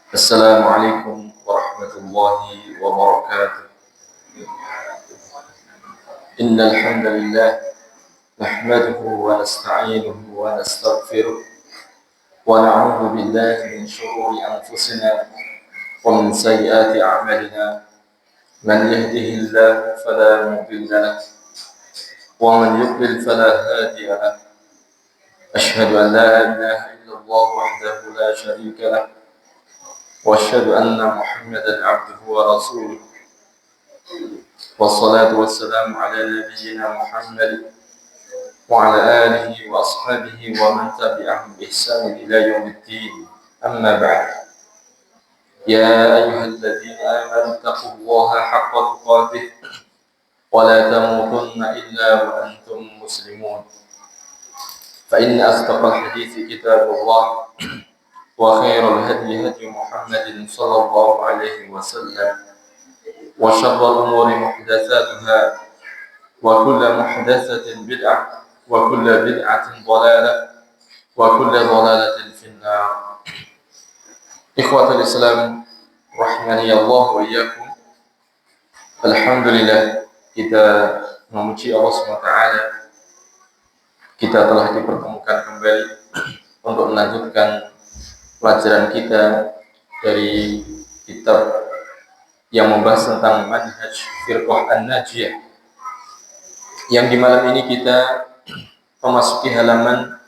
السلام عليكم ورحمة الله وبركاته. إن الحمد لله نحمده ونستعينه ونستغفره ونعوذ بالله من شرور أنفسنا ومن سيئات أعمالنا. من يهده الله فلا مضل له ومن يضلل فلا هادي له. أشهد أن لا إله إلا الله وحده لا شريك له وأشهد أن محمدا عبده ورسوله. والصلاة والسلام على نبينا محمد وعلى آله وأصحابه ومن تبعهم بإحسان إلى يوم الدين. أما بعد، يا أيها الذين آمنوا اتقوا الله حق تقاته ولا تموتن إلا وأنتم مسلمون. فإن أصدق الحديث كتاب الله وخير الهدي هدي محمد صلى الله عليه وسلم وشر الأمور محدثاتها وكل محدثة بدعة وكل بدعة ضلالة وكل ضلالة في النار. إخوة الإسلام rahmani Allah wa iyyakum. Alhamdulillah, kita memuji Allah SWT. Kita telah dipertemukan kembali untuk melanjutkan pelajaran kita dari kitab yang membahas tentang manhaj firqah an-najiyah, yang di malam ini kita memasuki halaman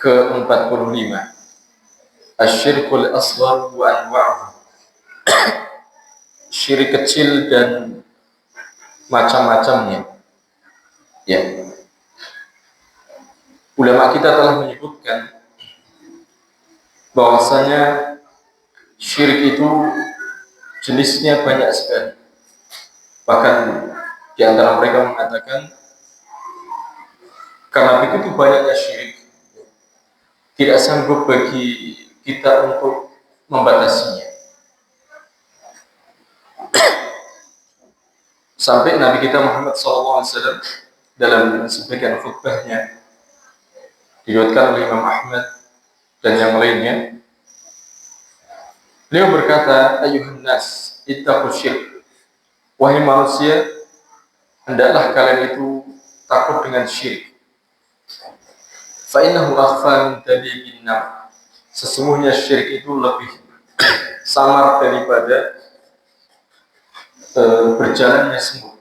ke-45, Asyirkul asghar wa anwa'uhu, syirik kecil dan macam-macamnya. Ya. Ulama kita telah menyebutkan bahwasanya syirik itu jenisnya banyak sekali. Bahkan di antara mereka mengatakan karena begitu banyaknya syirik, tidak sanggup bagi kita untuk membatasinya. Sampai Nabi kita Muhammad SAW dalam sebagian khutbahnya, diriwayatkan oleh Imam Ahmad dan yang lainnya, beliau berkata, "Ayuhan nas, ittaqu syirk." Wahai manusia, hendaklah kalian itu takut dengan syirik. Fa innahu akhfa min tabi'in nar. Sesungguhnya syirik itu lebih samar daripada berjalannya semut,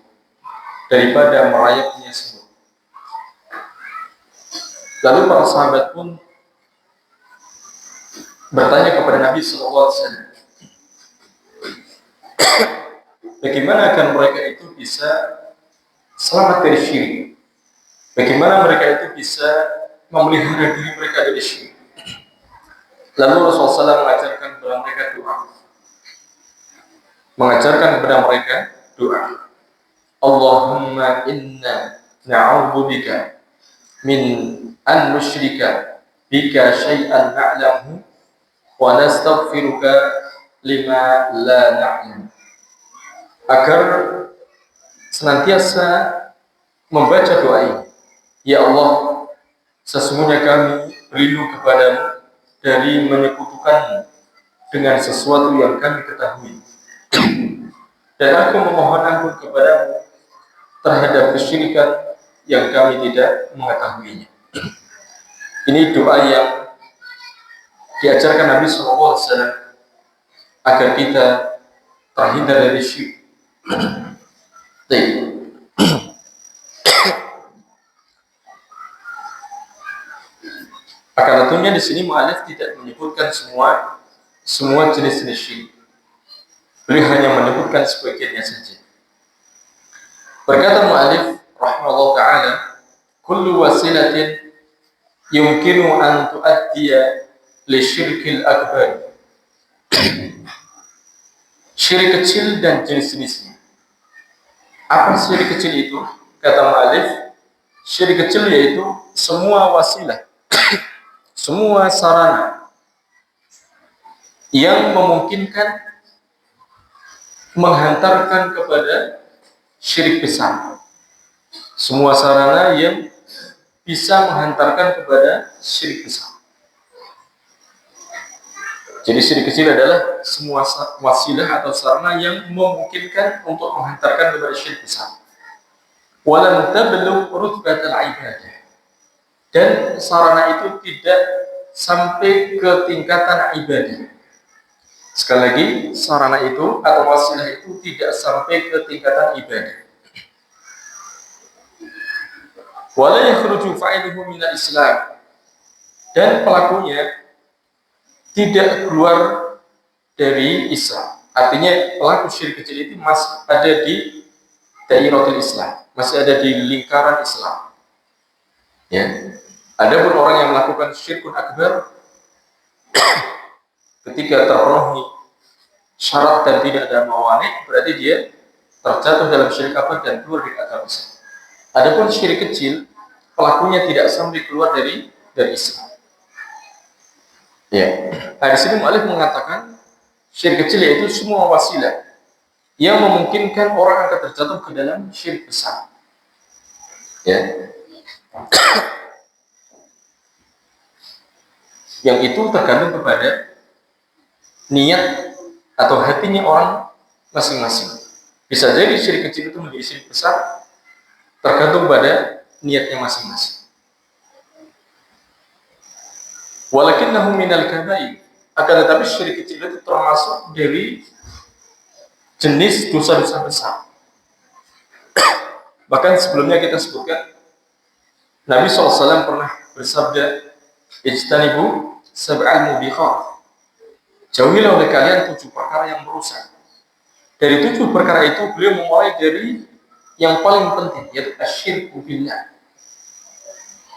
daripada merayapnya semut. Lalu para sahabat pun bertanya kepada Nabi SAW, bagaimana agar mereka itu bisa selamat dari syirik? Bagaimana mereka itu bisa memelihara diri mereka dari syirik? Lalu Rasulullah SAW mengajarkan kepada mereka doa. Allahumma inna na'udzubika min an nusyrika bika syai'an na'lamu wa nastaghfiruka lima la na'lam. Agar senantiasa membaca doa ini. Ya Allah, sesungguhnya kami berlindung kepadamu dari menyekutukanmu dengan sesuatu yang kami ketahui, dan aku memohon ampun kepadamu terhadap kesyirikan yang kami tidak mengetahuinya. Ini doa yang diajarkan Nabi SAW agar kita terhindar dari syirik. Akan tentunya di sini mu'alif tidak menyebutkan semua jenis-jenis syirik. Beliau hanya menyebutkan sebagiannya saja. Berkata mu'alif rahimahullah ta'ala, kullu wasilatin yumkinu an tu'addiya li syirkil akbar. Syirik kecil dan jenis-jenisnya. Apa syirik kecil itu? Kata mu'alif, syirik kecil yaitu semua wasilah, semua sarana yang memungkinkan menghantarkan kepada syirik besar. Semua sarana yang bisa menghantarkan kepada syirik besar. Jadi syirik kecil adalah semua wasilah atau sarana yang memungkinkan untuk menghantarkan kepada syirik besar. Walam tablugh rutbatal ibadah. Dan sarana itu tidak sampai ke tingkatan ibadah. Sekali lagi, sarana itu atau wasilah itu tidak sampai ke tingkatan ibadah. Wala yakhruju fa'iluhu minal Islam. Dan pelakunya tidak keluar dari Islam. Artinya pelaku syirik kecil itu masih ada di dairatul Islam, masih ada di lingkaran Islam. Ya. Adapun orang yang melakukan syirkun akbar ketika terpenuhi syarat dan tidak ada mawani, berarti dia terjatuh dalam syirik akbar dan keluar dari agama Islam. Adapun syirik kecil, pelakunya tidak sampai keluar dari Islam. Ya. Nah, di sini mu'allif mengatakan syirik kecil yaitu semua wasilah yang memungkinkan orang akan terjatuh ke dalam syirik besar. Ya. Yang itu tergantung kepada niat atau hatinya orang masing-masing. Bisa jadi syirik kecil itu menjadi syirik besar tergantung pada niatnya masing-masing. Walakinnahu minal kabair, akan tetapi syirik kecil itu termasuk dari jenis dosa-dosa besar. Bahkan sebelumnya kita sebutkan Nabi SAW pernah bersabda, ijtanibu sab'al mubiqat, jauhilah oleh kalian 7 perkara yang merusak. Dari 7 perkara itu beliau memulai dari yang paling penting, yaitu asyirku billah.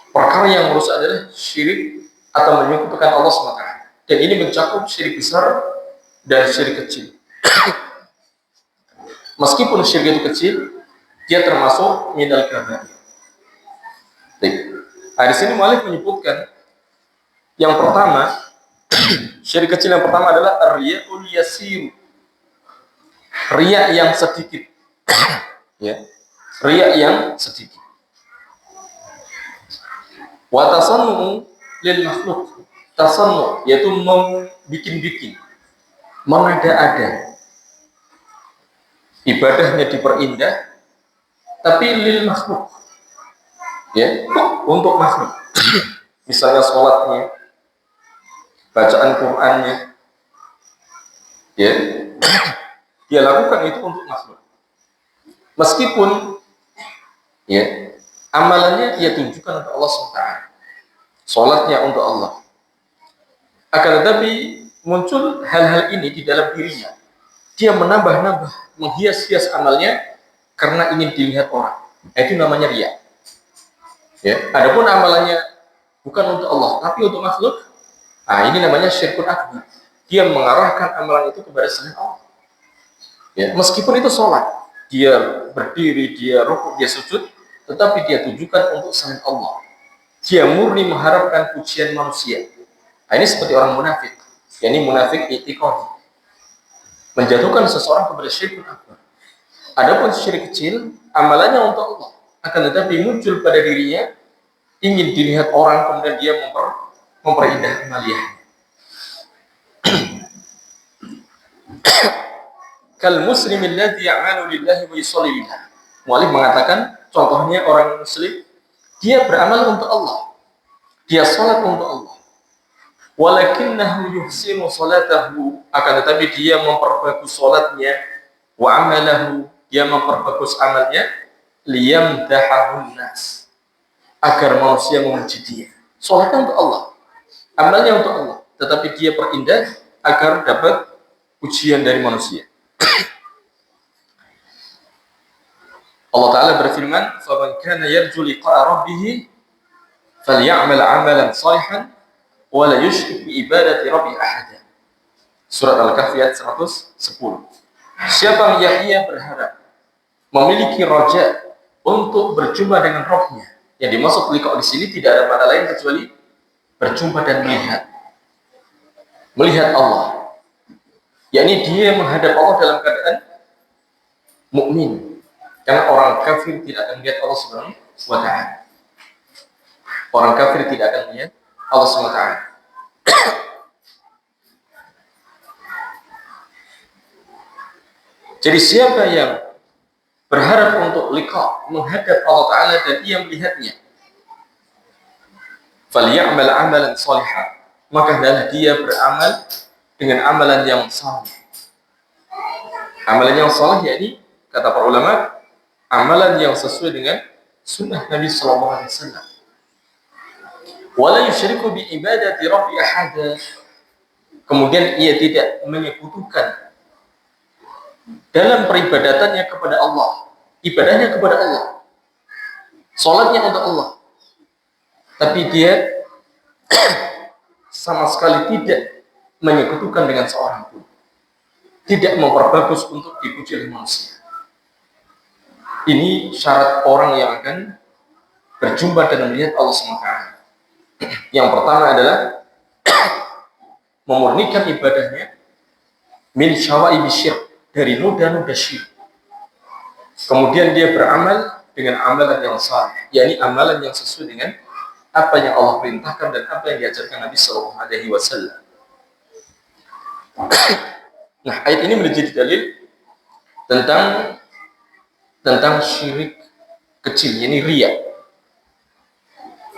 Perkara yang merusak adalah syirik atau menyekutukan Allah SWT. Dan ini mencakup syirik besar dan syirik kecil. Meskipun syirik itu kecil, dia termasuk minal kabair. Nah, di sini mu'allif menyebutkan yang pertama, syirik kecil yang pertama adalah riyaul yasir, riya yang sedikit. Ya, riya yang sedikit. Wa tasannu lil makhluk, tasannu yaitu membikin-bikin, mengada-ada. Ibadahnya diperindah, tapi lil makhluk, ya, untuk makhluk. Misalnya sholatnya, bacaan Qur'annya, ya, dia lakukan itu untuk makhluk. Meskipun, ya, amalannya dia tunjukkan untuk Allah SWT, sholatnya untuk Allah. Akan tetapi muncul hal-hal ini di dalam dirinya. Dia menambah-nambah, menghias-hias amalnya karena ingin dilihat orang. Itu namanya riya. Ya, adapun amalannya bukan untuk Allah, tapi untuk makhluk. Nah, ini namanya syirkun akbar. Dia mengarahkan amalan itu kepada selain Allah. Ya, meskipun itu sholat, dia berdiri, dia rukuk, dia sujud, tetapi dia tujukan untuk selain Allah. Dia murni mengharapkan pujian manusia. Nah, ini seperti orang munafik. Ini munafik i'tiqadi, menjatuhkan seseorang kepada syirkun akbar. Adapun syirik kecil, amalannya untuk Allah, akan tetapi muncul pada dirinya ingin dilihat orang, kemudian dia memperindah amaliyahnya. Kal muslimin ladzi ya'malu lillahi wa yusalli billah. Mu'allif mengatakan contohnya orang muslim, dia beramal untuk Allah, dia salat untuk Allah. Walakinnahu yuhsinu salatahu, akan tetapi dia memperbagus salatnya, wa amalahu, dia memperbagus amalnya, liyamdahahun nas, agar manusia memuji dia. Salatnya untuk Allah, amalnya untuk Allah, tetapi dia perindah agar dapat pujian dari manusia. Allah Ta'ala berfirman, فَمَنْ كَانَ يَرْجُو لِقَاءَ رَبِّهِ فَلْيَعْمَلْ عَمَلًا صَالِحًا wala yusyrik bi ibadati rabbi ahada. Surat Al-Kahfi ayat 110. Siapa yang ia berharap memiliki roja untuk berjumpa dengan Rabb-nya. Yang dimaksud liqa di sini tidak ada makna lain kecuali berjumpa dan melihat. Melihat Allah. Yakni dia menghadap Allah dalam keadaan mukmin. Karena orang kafir tidak akan melihat Allah Subhanahu wa ta'ala. Orang kafir tidak akan melihat Allah SWT. Jadi siapa yang berharap untuk liqa, menghadap Allah Ta'ala dan ia melihatnya, falyamal amalan salihah, maka hendaklah dia beramal dengan amalan yang saleh. Amalan yang saleh yakni kata para ulama, amalan yang sesuai dengan sunnah Nabi sallallahu alaihi wasallam. Wala yusyriku bi ibadati rabbi ahada. Kemudian ia tidak menyekutukan dalam peribadatannya kepada Allah, ibadahnya kepada Allah, salatnya untuk Allah, tapi dia sama sekali tidak menyekutukan dengan seorang pun, tidak memperbagus untuk dipuji oleh manusia. Ini syarat orang yang akan berjumpa dan melihat Allah SWT. Yang pertama adalah memurnikan ibadahnya min syawaibi syirk, dari noda-noda syirik. Kemudian dia beramal dengan amalan yang saleh, yakni amalan yang sesuai dengan apa yang Allah perintahkan dan apa yang diajarkan Nabi Sallallahu Alaihi Wasallam. Nah, ayat ini menjadi dalil tentang syirik kecil, yakni riya.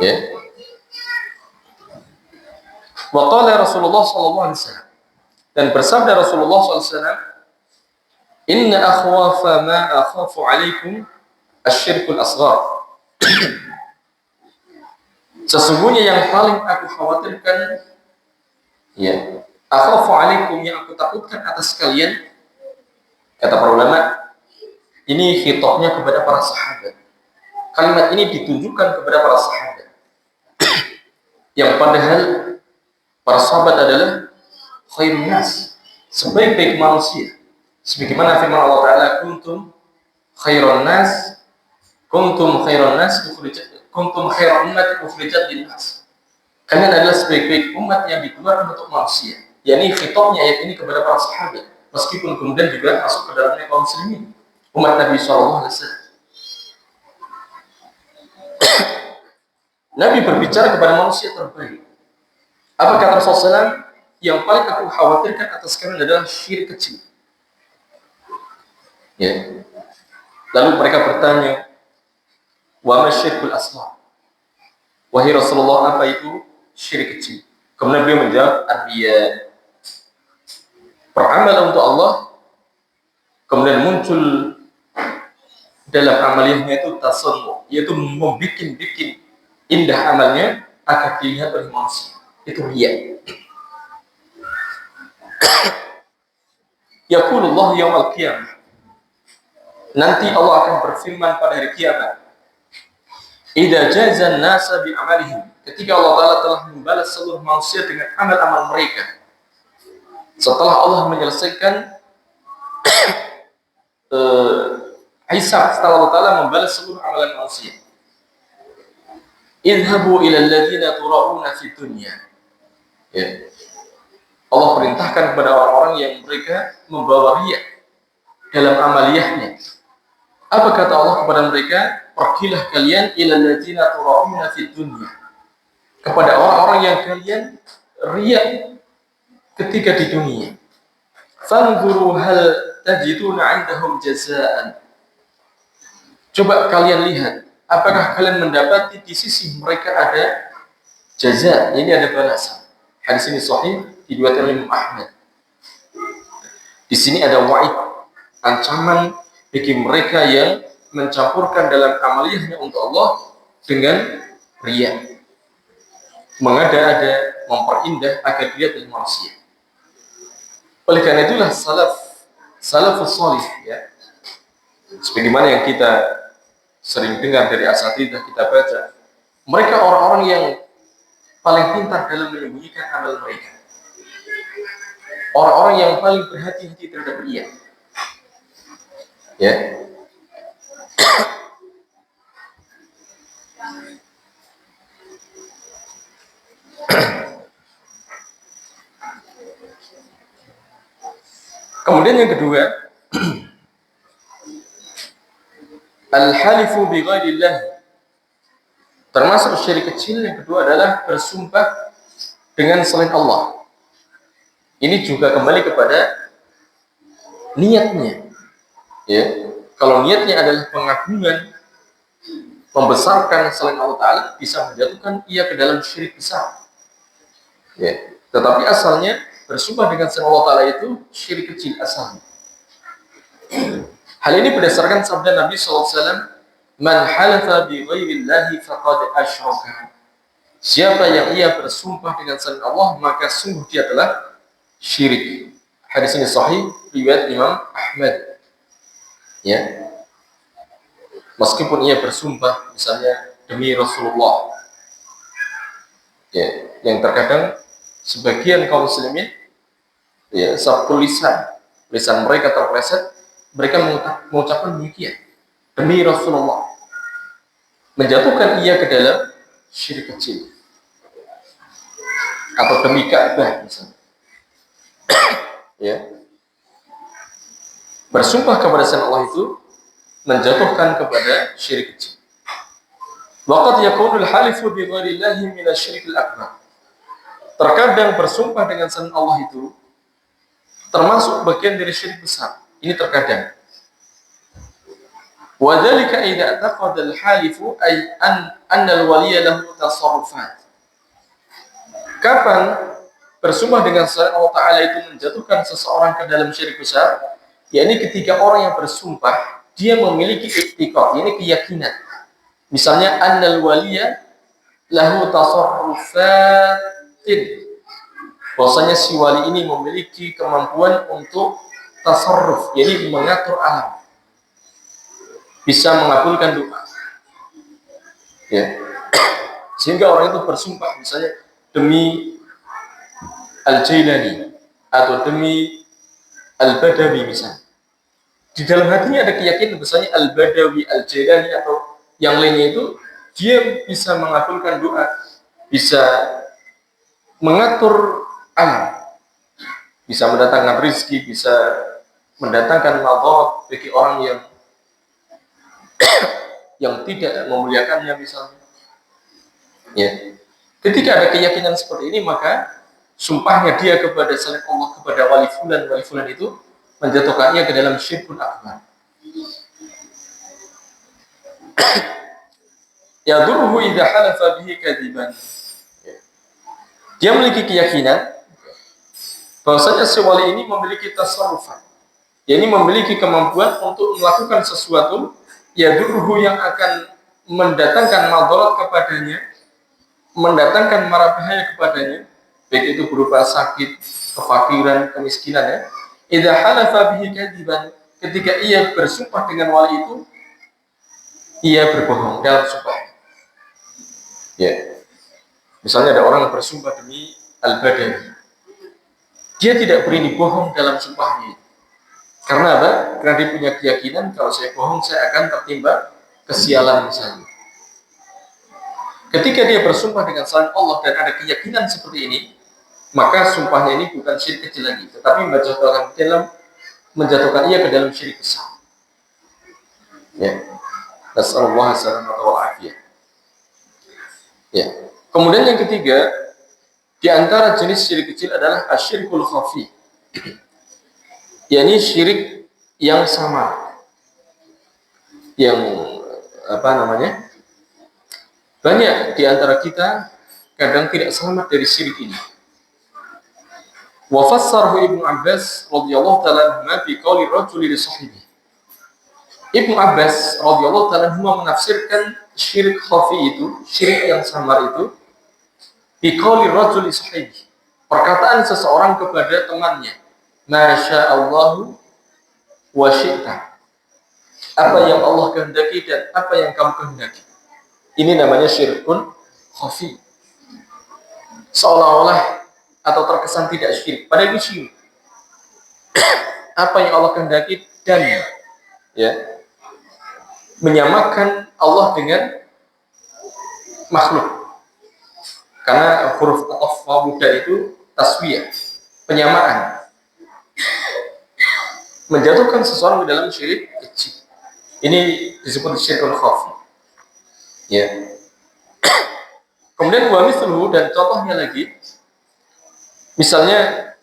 Ya. Wa qala Rasulullah Sallallahu Alaihi Wasallam, dan bersabda Rasulullah Sallallahu Alaihi Wasallam, Inna akhwafa ma akhafu alaikum asyirkul asghar. Sesungguhnya yang paling aku khawatirkan, ya, akhafu alaikum, yang aku takutkan atas kalian, kata para ulama, ini khitabnya kepada para sahabat. Kalimat ini ditunjukkan kepada para sahabat, yang padahal para sahabat adalah khairun nas, sebaik-baik manusia. Sebagaimana firman Allah Ta'ala, kuntum khairan nas kuntum khairan umat ukhrijat linnas. Kalian adalah sebaik-baik umat yang dikeluarkan untuk manusia. Yani khitabnya ayat ini kepada para sahabat, meskipun kemudian juga masuk ke dalamnya kaum muslimin, umat Nabi SAW. Nabi berbicara kepada manusia terbaik. Apa kata Rasulullah SAW? Yang paling aku khawatirkan atas kalian adalah syirik kecil. Ya. Lalu mereka bertanya, wa masyirkul asghar? Wahai Rasulullah, apa itu syirik kecil? Kemudian beliau menjawab, ar-riya, beramal untuk Allah, kemudian muncul dalam amaliyahnya itu tasannu, yaitu membikin indah amalnya agar dilihat oleh manusia. Itu riya. Yaqulullah yaumal qiyamah, nanti Allah akan berfirman pada hari kiamat, idza jazan nasa bi amalihim, ketika Allah Ta'ala telah membalas seluruh manusia dengan amal-amal mereka. Setelah Allah menyelesaikan hisab, setelah Allah Ta'ala membalas seluruh amalan manusia, idhabu ila alladhina tura'una fi dunya. Ya. Allah perintahkan kepada orang-orang yang mereka membawa riya dalam amaliyahnya. Apa kata Allah kepada mereka? Pergilah kalian ila alladzina tura'una fid dunya, kepada orang-orang yang kalian riya ketika di dunia. Fanzuru hal tajiduna 'indahum jazaan. Coba kalian lihat, apakah kalian mendapati di sisi mereka ada jaza, ini ada balasan. Hadis ini sahih, diriwayatkan oleh Imam Ahmad. Di sini ada wa'id, ancaman bagi mereka yang mencampurkan dalam amaliyahnya untuk Allah dengan riya, mengada-ada, memperindah agar dilihat oleh manusia. Oleh karena itulah salafus salih, ya, sebagaimana yang kita sering dengar dari asatidzah kita baca, mereka orang-orang yang paling pintar dalam menyembunyikan amal mereka, orang-orang yang paling berhati-hati terhadap riya. Ya. Kemudian yang kedua, al-halifu bi ghairillah. Termasuk syirik kecil yang kedua adalah bersumpah dengan selain Allah. Ini juga kembali kepada niatnya. Ya, kalau niatnya adalah pengagungan, membesarkan selain Allah Ta'ala, bisa menjatuhkan ia ke dalam syirik besar. Ya, tetapi asalnya bersumpah dengan selain Allah Ta'ala itu syirik kecil asalnya. Hal ini berdasarkan sabda Nabi SAW, "Man halafa bi ghairillahi faqad asyraka." Siapa yang ia bersumpah dengan selain Allah, maka sungguh dia telah syirik. Hadis ini sahih riwayat Imam Ahmad. Ya, meskipun ia bersumpah misalnya demi Rasulullah, ya, yang terkadang sebagian kaum muslimin, ya, sabtu lisan mereka terpleset, mereka mengucapkan demikian demi Rasulullah, menjatuhkan ia ke dalam syirik kecil, atau demi Ka'bah misalnya. Ya, bersumpah kepada selain Allah itu menjatuhkan kepada syirik kecil. Waqad yakunul halifu bi ghairillahi min asy-syirkil akbar. Terkadang bersumpah dengan selain Allah itu termasuk bagian dari syirik besar. Ini terkadang. Wa dzalika idza taqada al-halifu ay anna al-waliya lahu tasarrufat. Kapan bersumpah dengan selain Allah Ta'ala itu menjatuhkan seseorang ke dalam syirik besar? Yakni ketika orang yang bersumpah dia memiliki i'tiqad, ini keyakinan. Misalnya annal waliya lahu tasarrufatin. Bahwasanya si wali ini memiliki kemampuan untuk tasarruf, yakni mengatur alam. Bisa mengabulkan doa. Ya. Sehingga orang itu bersumpah misalnya demi Al-Jailani atau demi Al-Badawi misalnya. Di dalam hatinya ada keyakinan misalnya Al-Badawi, Al-Jailani atau yang lainnya itu dia bisa mengabulkan doa, bisa mengatur alam, bisa mendatangkan rezeki, bisa mendatangkan madarat bagi orang yang tidak memuliakannya misalnya. Ya. Ketika ada keyakinan seperti ini, maka sumpahnya dia kepada selain Allah, kepada wali fulan itu menjatuhkannya ke dalam syirkun akbar. Yadurruhu idza halafa bihi kadiban. Dia memiliki keyakinan bahwasanya si wali ini memiliki tasarrufan, yakni memiliki kemampuan untuk melakukan sesuatu yadurruhu yang akan mendatangkan madarat kepadanya, mendatangkan mara bahaya kepadanya, baik itu berupa sakit, kefakiran, kemiskinan, ya. Idza halafa bihi kadiban, ketika ia bersumpah dengan wali itu, ia berbohong dalam sumpah. Ya. Misalnya ada orang bersumpah demi Al-Badawi. Dia tidak berani bohong dalam sumpahnya. Karena apa? Karena dia punya keyakinan kalau saya bohong saya akan tertimpa kesialan misalnya. Ketika dia bersumpah dengan selain Allah dan ada keyakinan seperti ini, maka sumpahnya ini bukan syirik kecil lagi, tetapi menjatuhkan ia ke dalam syirik besar. Ya. Nasallallahu alaihi wa afiyah. Ya. Kemudian yang ketiga, di antara jenis syirik kecil adalah asyirkul khafi. yakni syirik yang samar. Yang banyak di antara kita kadang tidak selamat dari syirik ini. Wa fassarahu Ibnu Abbas radhiyallahu ta'ala anhu bi qouli rajuli li sahibi. Ibnu Abbas radhiyallahu ta'ala anhu menafsirkan syirik khafi itu, syirik yang samar itu, bi qouli rajuli sahibi. Perkataan seseorang kepada temannya, Masya Allahu wa syi'ta. Apa yang Allah kehendaki dan apa yang kamu kehendaki. Ini namanya syirkun khafi. Seolah-olah atau terkesan tidak syirik, padahal itu syirik. Apa yang Allah kehendaki dan menyamakan Allah dengan makhluk. Karena huruf ataf muda itu taswiyah, penyamaan. Menjatuhkan seseorang ke dalam syirik kecil. Ini disebut syirkul khafi. Ya. Kemudian wa mithluhu, dan contohnya lagi, misalnya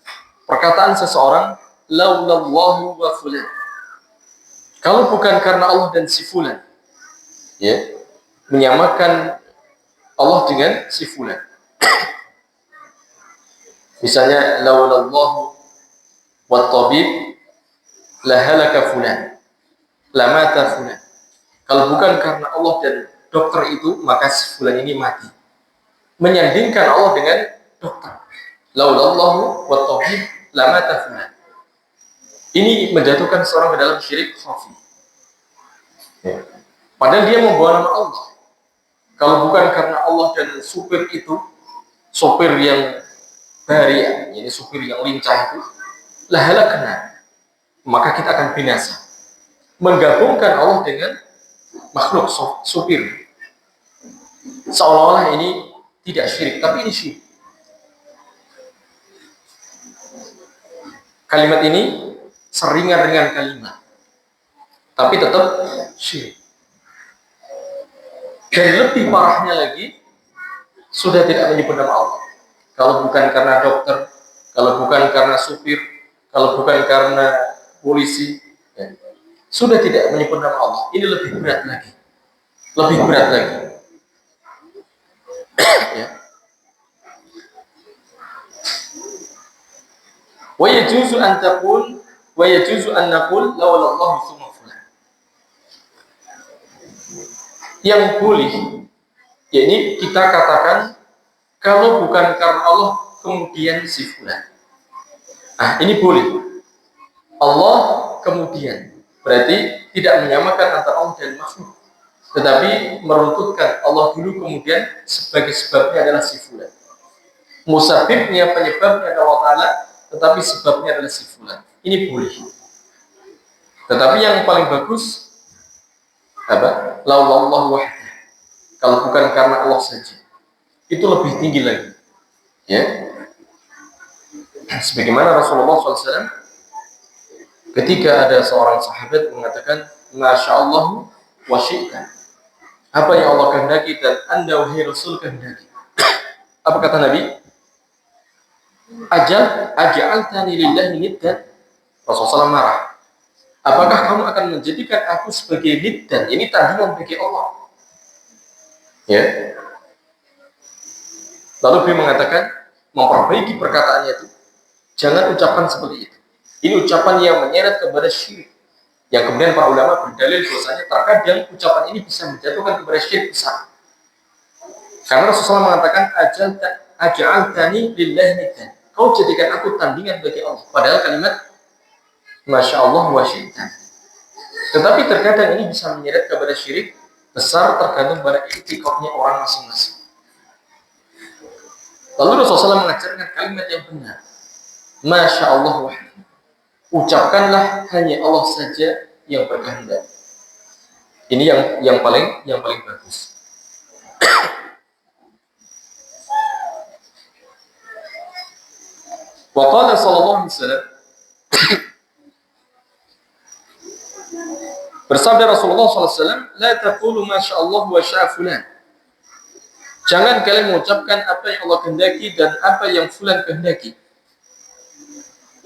perkataan seseorang laulallahu wa fulan. Kalau bukan karena Allah dan si fulan, ya, menyamakan Allah dengan si fulan. Misalnya, laulallahu wat tabib la halaka fulan, la mata fulan. Kalau bukan karena Allah dan dokter itu, maka si fulan ini mati. Menyandingkan Allah dengan dokter. Laulallahu wat tabib la mata fulan. Ini menjatuhkan seorang ke dalam syirik khafi. Ya. Padahal dia membawa nama Allah. Kalau bukan karena Allah dan supir itu, supir yang bari, ini supir yang lincah itu, la halakna, maka kita akan binasa. Menggabungkan Allah dengan makhluk supir, seolah-olah ini tidak syirik, tapi ini syirik. Kalimat ini seringan-ringan kalimat, tapi tetap syirik. Dan lebih parahnya lagi, sudah tidak menyebut nama Allah. Kalau bukan karena dokter, kalau bukan karena supir, kalau bukan karena polisi, ya, sudah tidak menyebut nama Allah. Ini lebih berat lagi. Lebih berat lagi. Ya. Wa yajuzu an taqul wa yajuzu an naqul lawla Allah tsumma fulan. Yang boleh, yakni kita katakan kalau bukan karena Allah kemudian si fulan. Ah, ini boleh. Allah kemudian berarti tidak menyamakan antara Allah dan makhluk, tetapi meruntutkan Allah dulu kemudian sebagai sebabnya adalah si fulan. Musabibnya, penyebabnya adalah Allah Ta'ala, tetapi sebabnya adalah si fulan. Ini boleh. Tetapi yang paling bagus apa? Laulallah wahdah. Kalau bukan karena Allah saja, itu lebih tinggi lagi. Ya. Sebagaimana Rasulullah SAW ketika ada seorang sahabat mengatakan, Masya Allah wa syi'ta, apa yang Allah kehendaki dan Anda wahai Rasul kehendaki. Apa kata Nabi? Aja'altani lillahi niddan. Rasulullah SAW marah. Apakah kamu akan menjadikan aku sebagai niddan? Ini tandingan bagi Allah. Ya. Lalu beliau mengatakan, memperbaiki perkataannya itu, jangan ucapan seperti itu. Ini ucapan yang menyeret kepada syirik. Yang kemudian para ulama berdalil bahwasanya terkadang ucapan ini bisa menjatuhkan kepada syirik besar. Karena Rasulullah mengatakan, aja'altani lillahi niddan. Kau jadikan aku tandingan bagi Allah. Padahal kalimat Masya Allah wa syi'tan. Tetapi terkadang ini bisa menyeret kepada syirik besar, tergantung pada i'tiqadnya orang masing-masing. Lalu Rasulullah mengajarkan kalimat yang benar. Masya Allah wa syi'tan. Ucapkanlah hanya Allah saja yang berkehendak. Ini yang paling bagus. Wa qala sallallahu alaihi wasallam, bersabda Rasulullah SAW, la taqulu masya Allah wa sya'a fulan. Jangan kalian mengucapkan apa yang Allah kehendaki dan apa yang fulan kehendaki.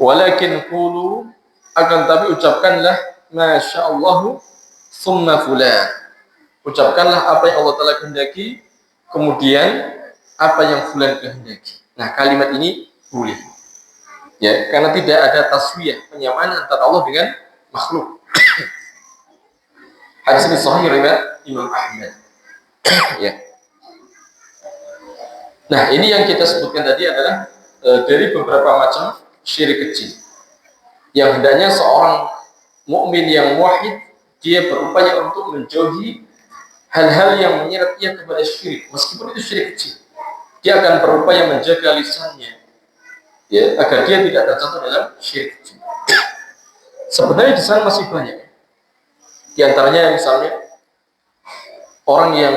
Walakin qulu, akan tapi ucapkanlah masya Allah summa fulan. Ucapkanlah apa yang Allah Ta'ala kehendaki, kemudian apa yang fulan kehendaki. Nah, kalimat ini boleh. Ya, karena tidak ada taswiyah, penyamaan antara Allah dengan makhluk. Hadis ini sahih riwayat Imam Ahmad. Ya. Nah, ini yang kita sebutkan tadi adalah dari beberapa macam syirik kecil. Yang hendaknya seorang mukmin yang muwahhid dia berupaya untuk menjauhi hal-hal yang menyeret ia kepada syirik, meskipun itu syirik kecil. Dia akan berupaya menjaga lisannya, ya, agar dia tidak terjatuh dalam syirik kecil. Sebenarnya di sana masih banyak. Di antaranya misalnya orang yang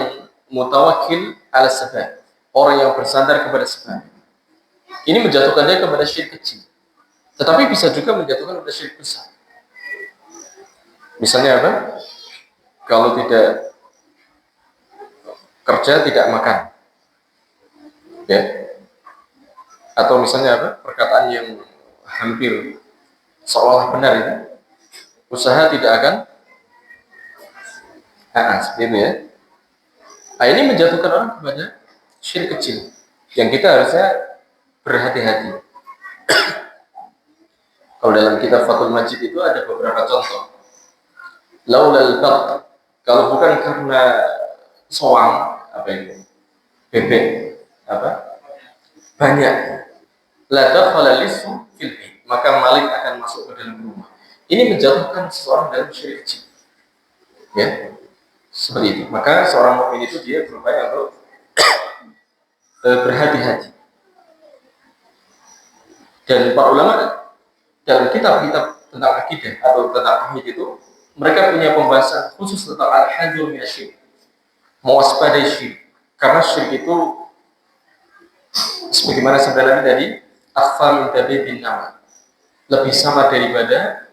mutawakkil ala sebab, orang yang bersandar kepada sebab. Ini menjatuhkan dia kepada syirik kecil. Tetapi bisa juga menjatuhkan kepada syirik besar. Misalnya apa? Kalau tidak kerja tidak makan. Ya. Atau misalnya apa? Perkataan yang hampir seolah benar itu. Usaha tidak akan Seperti itu ya. Nah, ini menjatuhkan orang kepada syirik kecil yang kita harusnya berhati-hati. Kalau dalam kitab Fathul Majid itu ada beberapa contoh. Laulal baq, kalau bukan karena soang, apa itu? Bebek, apa? Banyak. La dakhala lisu fil bait, maka malik akan masuk ke dalam rumah. Ini menjatuhkan seseorang dalam syirik kecil. Ya, seperti itu. Maka seorang mukmin itu dia berupaya untuk berhati-hati. Dan para ulama dalam kitab-kitab tentang akidah atau tentang tauhid itu, mereka punya pembahasan khusus tentang al-hadhir min asy-syirk, mewaspadai syirik. Karena syirik itu sebagaimana sebenarnya tadi, akhfa min dabibin nama, lebih sama daripada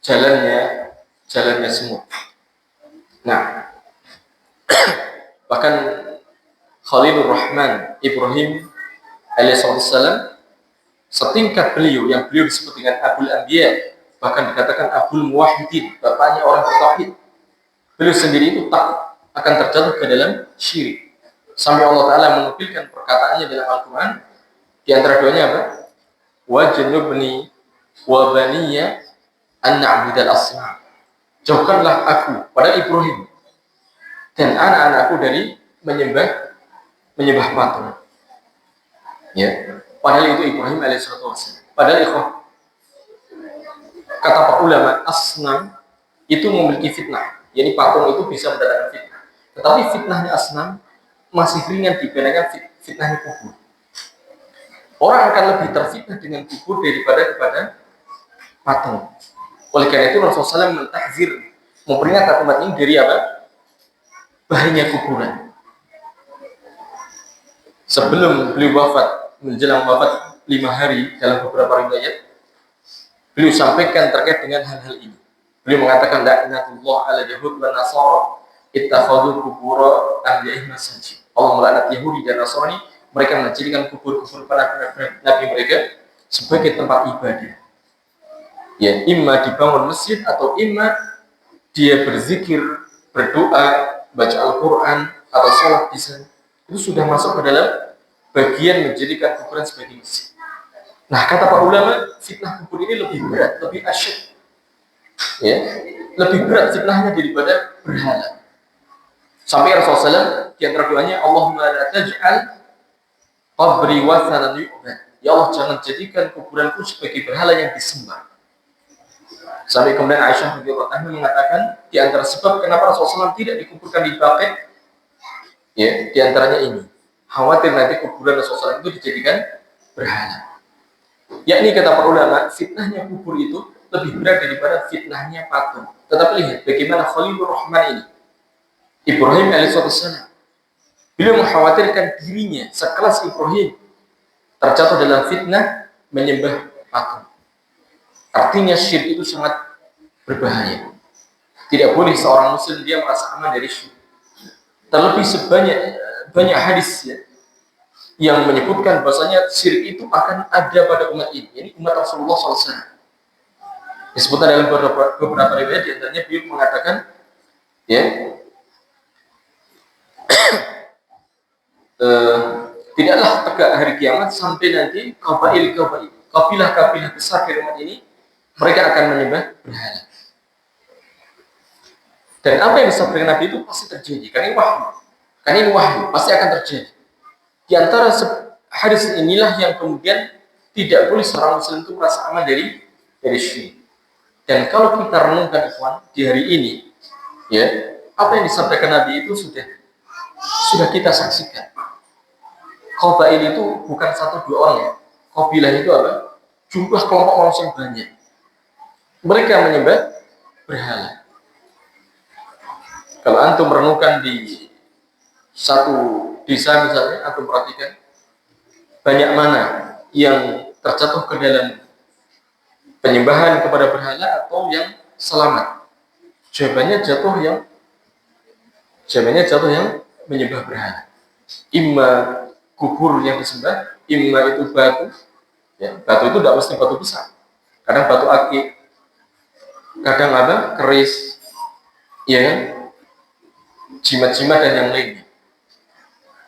jalannya semut. Nah, bahkan Khalilur Rahman Ibrahim alaihissalam, setingkat beliau yang beliau disebut dengan Abul Anbiya, bahkan dikatakan Abul Muwahhidin, bapaknya orang bertauhid. Beliau sendiri itu takut akan terjatuh ke dalam syirik. Sampai Allah Ta'ala menukilkan perkataannya dalam Al-Quran, di antara doanya apa? Wajnubni wa baniya an na'budal asnam. Jauhkanlah aku pada Ibrahim dan anak-anakku dari menyembah patung. Ya, padahal itu Ibrahim alaihissalam. Padahal ikhwah, kata para ulama, asnam itu memiliki fitnah. Yani patung itu bisa mendatangkan fitnah. Tetapi fitnahnya asnam masih ringan dibandingkan fitnahnya kubur. Orang akan lebih terfitnah dengan kubur daripada kepada patung. Oleh karena itu Rasulullah SAW mentahzir, memperingatkan umat ini dari apa? Bahayanya kuburan. Sebelum beliau wafat, menjelang wafat 5 hari dalam beberapa riwayat, beliau sampaikan terkait dengan hal-hal ini. Beliau mengatakan la'natullah ala yahud wa nasara ittakhadhu qubur anbiya'ihim masajid. Allah melaknat Yahudi dan Nasrani, mereka menjadikan kubur-kubur para nabi mereka sebagai tempat ibadah. Ya, imma dibangun masjid atau imma dia berzikir, berdoa, baca Al-Quran atau sholat di sana. Itu sudah masuk ke dalam bagian menjadikan kuburan sebagai masjid. Nah, kata para ulama, fitnah kubur ini lebih berat, lebih asyik. Ya, lebih berat fitnahnya daripada berhala. Sampai Rasulullah SAW di antara doanya, Allahumma la taj'al qabri wathanan yu'bad. Ya Allah, jangan jadikan kuburanku sebagai berhala yang disembah. Sampai kemudian Aisyah radhiyallahu anha mengatakan, di antara sebab kenapa Rasulullah SAW tidak dikuburkan di Baqi', ya, di antaranya ini, khawatir nanti kuburan Rasulullah SAW itu dijadikan berhala. Yakni kata para ulama, fitnahnya kubur itu lebih berat daripada fitnahnya patung. Tetapi lihat bagaimana Khalilur Rahman ini, Ibrahim alaihissalam, beliau mengkhawatirkan dirinya sekelas Ibrahim terjatuh dalam fitnah menyembah patung. Artinya syirik itu sangat berbahaya. Tidak boleh seorang muslim dia merasa aman dari syirik. Terlebih banyak hadis ya, yang menyebutkan bahwasanya syirik itu akan ada pada umat ini umat Rasulullah SAW. Disebutkan dalam beberapa riwayat, di antaranya beliau mengatakan, ya, tidaklah tegak hari kiamat sampai nanti kabilah-kabilah besar di umat ini mereka akan menyembah berhala. Dan apa yang disampaikan Nabi itu pasti terjadi, karena ini wahyu, pasti akan terjadi. Di antara hadis inilah yang kemudian tidak boleh seorang muslim itu merasa aman dari syirik. Dan kalau kita renungkan ikhwan di hari ini, ya, apa yang disampaikan Nabi itu sudah kita saksikan. Qabail itu bukan 1-2 orang ya. Qabilah itu apa? Jumlah kelompok manusia yang banyak. Mereka menyembah berhala. Kalau antum merenungkan di satu desa misalnya, antum perhatikan banyak mana yang terjatuh ke dalam penyembahan kepada berhala atau yang selamat. Jawabannya jatuh yang menyembah berhala. Imma kubur yang disembah, imma itu batu. Ya, batu itu tidak mesti batu besar. Kadang batu akik, kadang ada keris, ya kan? jimat-jimat dan yang lainnya.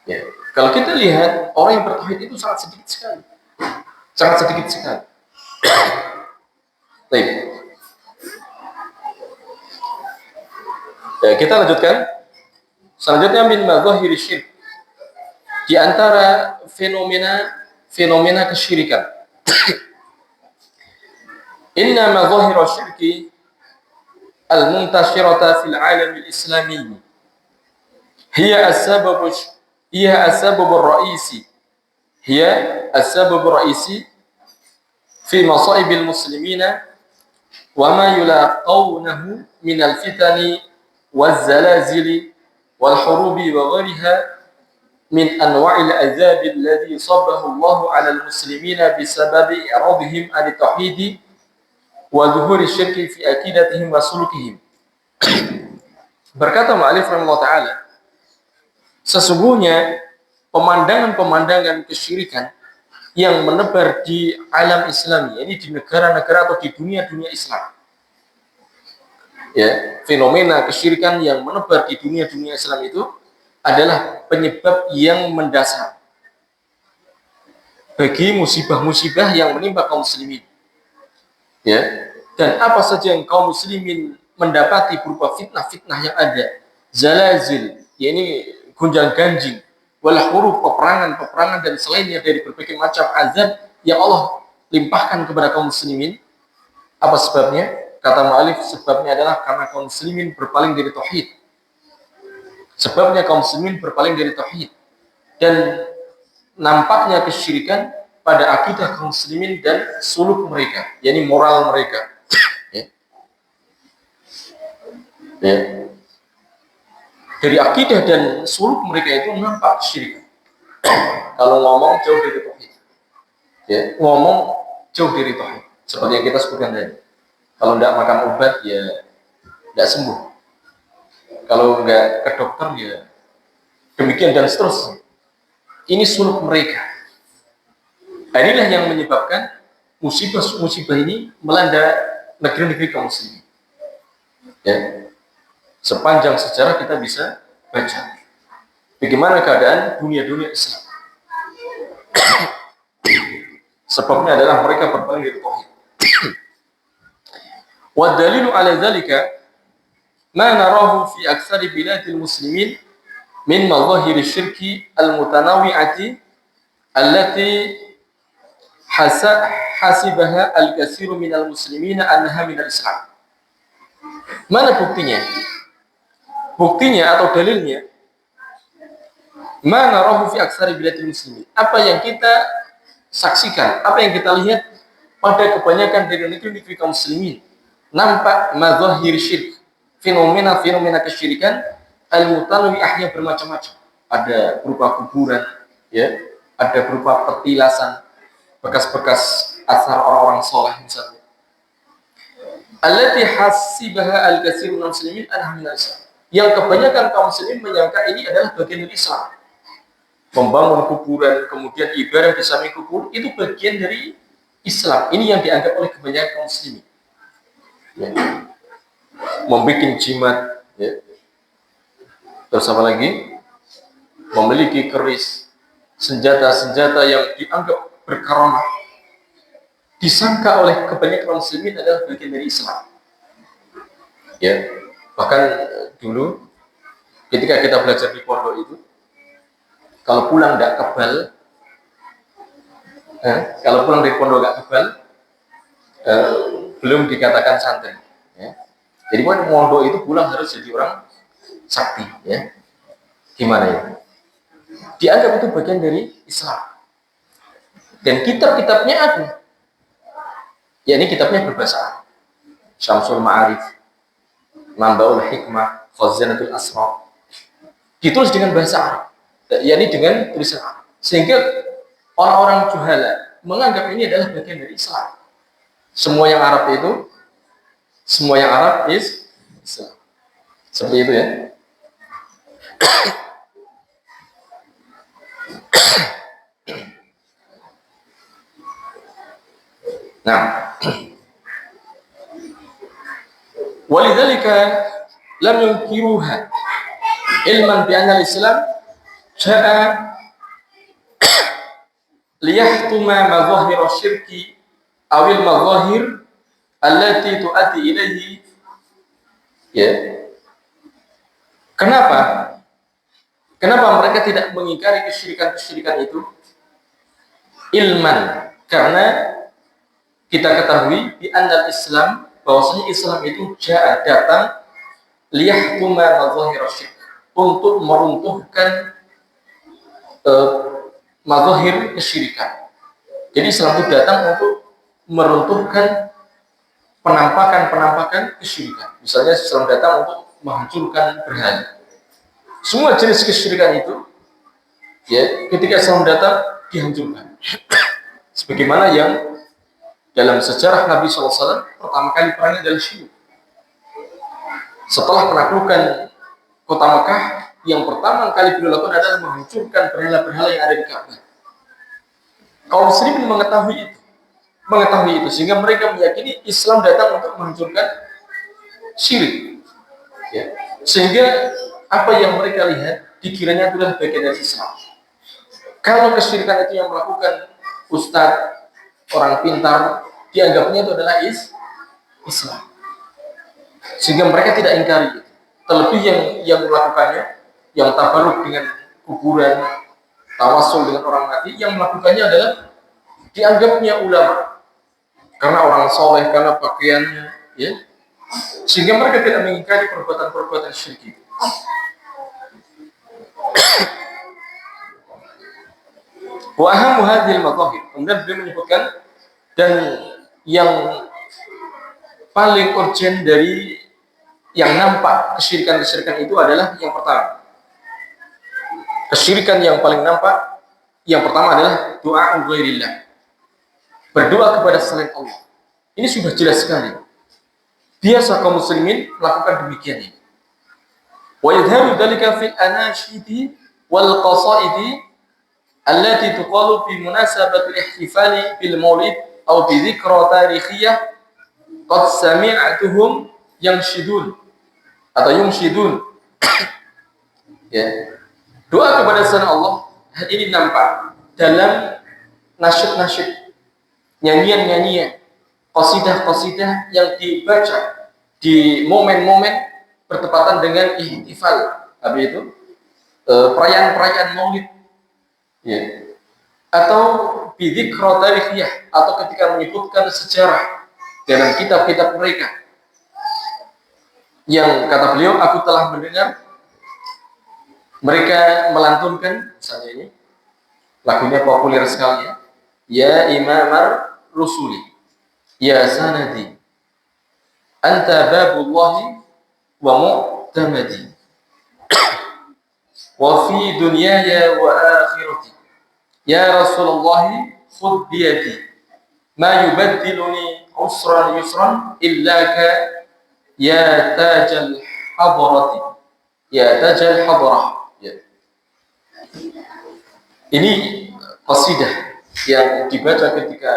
Ya. Kalau kita lihat orang yang bertauhid itu sangat sedikit sekali, sangat sedikit sekali. Baik. Ya, kita lanjutkan. Selanjutnya min madzahiri syirk. Di antara fenomena kesyirikan. Inna madzahira syirki al-muntashirata fil alam al-islami hiya as-sabab ar-ra'isi fi masa'ib al-muslimina wa ma yulaqawnahu min al-fitani waz-zalazili wal-hurubi wa ghayriha min anwa'il azab alladhi sabbahu Allah 'ala al-muslimina bisababi i'radihim an at-tauhid wa dhuhuri syirki fi aqidatihim wa sulukihim. Berkata mu'allif rahimahullah ta'ala, sesungguhnya pemandangan-pemandangan kesyirikan yang menebar di alam Islam, ini di negara-negara atau di dunia-dunia Islam. Ya, fenomena kesyirikan yang menebar di dunia-dunia Islam itu adalah penyebab yang mendasar bagi musibah-musibah yang menimpa kaum muslimin. Ya, dan apa saja yang kaum muslimin mendapati berupa fitnah-fitnah yang ada, zalazil, yakni gonjang-ganjing, wal huruf, peperangan dan selainnya dari berbagai macam azab yang Allah limpahkan kepada kaum muslimin. Apa sebabnya? Kata mu'allif, sebabnya adalah karena kaum muslimin berpaling dari tauhid. Sebabnya kaum muslimin berpaling dari tauhid dan nampaknya kesyirikan pada akidah kaum muslimin dan suluk mereka, yakni moral mereka. Ya. Dari akidah dan suluk mereka itu nampak kesyirikan. Kalau ngomong jauh dari tauhid, ya, ngomong jauh dari tauhid, seperti yang kita sebutkan tadi. Kalau tidak makan obat, ya tidak sembuh. Kalau nggak ke dokter, ya demikian dan seterusnya. Ini suluk mereka. Nah, inilah yang menyebabkan musibah ini melanda negeri-negeri kaum muslimin. Ya. Sepanjang sejarah kita bisa baca bagaimana keadaan dunia-dunia Islam. Sebabnya adalah mereka berpaling dari tauhid. Wa dalilu ala dzalika ma narahu fi aktsari biladil muslimin min madhahir syirki al-mutanawwi'ati allati hasibaha al-katsiru minal muslimina annaha minal Islam. Mana buktinya? Buktinya atau dalilnya, ma narahu fi aktsari biladil muslimin. Apa yang kita saksikan, apa yang kita lihat pada kebanyakan dari negeri-negeri kaum muslimin, nampak madzahir syirk, fenomena kesyirikan al-mutanawwi'ah yang bermacam-macam. Ada berupa kuburan, ya, ada berupa petilasan, bekas-bekas asar orang-orang soleh misalnya. Allati hasibaha al-katsirun minal muslimin anha minal Islam. Yang kebanyakan kaum muslimin menyangka ini adalah bagian dari Islam. Membangun kuburan, kemudian ibadah di samping kubur, itu bagian dari Islam. Ini yang dianggap oleh kebanyakan kaum muslimin. Ya. Membikin jimat, ya. Terus apa lagi? Memiliki keris, senjata-senjata yang dianggap berkaramah, disangka oleh kebanyakan kaum muslimin adalah bagian dari Islam. Ya, bahkan dulu ketika kita belajar di pondok itu, kalau pulang tidak kebal, kalau pulang dari pondok tidak kebal, belum dikatakan santri. Ya. Jadi pondok itu pulang harus jadi orang sakti. Ya. Gimana ya? Dianggap itu bagian dari Islam. Dan kitab-kitabnya ada. Ya, ini kitabnya berbahasa Arab. Syamsul Ma'arif, Mambaul Hikmah, Khazanatul Asra. Ditulis dengan bahasa Arab. yakni dengan tulisan Arab. Sehingga orang-orang juhala menganggap ini adalah bagian dari Islam. Semua yang Arab is Islam. Seperti itu ya. Nah, walidzalika lam yunkiruha ilman bi anna al-Islam jaa liyahtuma mazahir syirki awil mazahir allati tu'addi ilaihi. Ya. Kenapa? Kenapa mereka tidak mengingkari kesyirikan-kesyirikan itu? Ilman, karena kita ketahui di annal Islam, bahwasanya Islam itu datang liyahkuma mazahir syirk, untuk meruntuhkan mazahir kesyirikan. Jadi Islam itu datang untuk meruntuhkan penampakan-penampakan kesyirikan. Misalnya Islam datang untuk menghancurkan berhala. Semua jenis kesyirikan itu, ya, ketika Islam datang dihancurkan. Sebagaimana yang dalam sejarah Nabi SAW pertama kali perang adalah syirik. Setelah penaklukan kota Mekah, yang pertama kali beliau lakukan adalah menghancurkan berhala-berhala yang ada di Ka'bah. Kaum muslimin mengetahui itu, sehingga mereka meyakini Islam datang untuk menghancurkan syirik. Ya. Sehingga apa yang mereka lihat dikiranya adalah bagian dari Islam. Kalau kesyirikan itu yang melakukan ustadz, orang pintar, dianggapnya itu adalah Islam. Sehingga mereka tidak ingkari itu. Terlebih yang melakukannya, yang tabaruk dengan kuburan, tawasul dengan orang mati, yang melakukannya adalah dianggapnya ulama. Karena orang soleh, karena pakaiannya, ya. Sehingga mereka tidak mengingkari perbuatan-perbuatan syirik itu. Wa ahammu hadhil mazahir. Kemudian beliau menyebutkan, dan yang paling urgent dari yang nampak kesyirikan-kesyirikan itu adalah yang pertama. Kesyirikan yang paling nampak yang pertama adalah doa ghairillah. Berdoa kepada selain Allah. Ini sudah jelas sekali. Biasa kaum muslimin melakukan demikian ini. Wa yadharu dzalika fil anashidi wal qasaidi allati tuqalu fi munasabati al-ihtifali bil maulid aw bi dzikra tarikhiyah qad sami'tuhum yumshidun atau yumshidun. Ya. Doa kepada selain Allah ini nampak dalam nasyid-nasyid, nyanyian-nyanyian, qasidah-qasidah yang dibaca di momen-momen bertepatan dengan ihtifal, apa itu? Perayaan-perayaan Maulid. Ya. Atau bidzikra tarikhiyah, atau ketika menyebutkan sejarah dalam kitab-kitab mereka. Yang kata beliau, aku telah mendengar mereka melantunkan, misalnya ini lagunya populer sekali, ya. Ya Imamar Rusuli, ya sanadi, anta babullahi wa mu'tamadi, wa fi dunyaya wa akhirati, ya Rasulullah khudh biyadi, ma yubaddiluni usran yusran illaka ya tajal hadrati, ya tajal hadrah. Ya. Ini qasidah yang dibaca ketika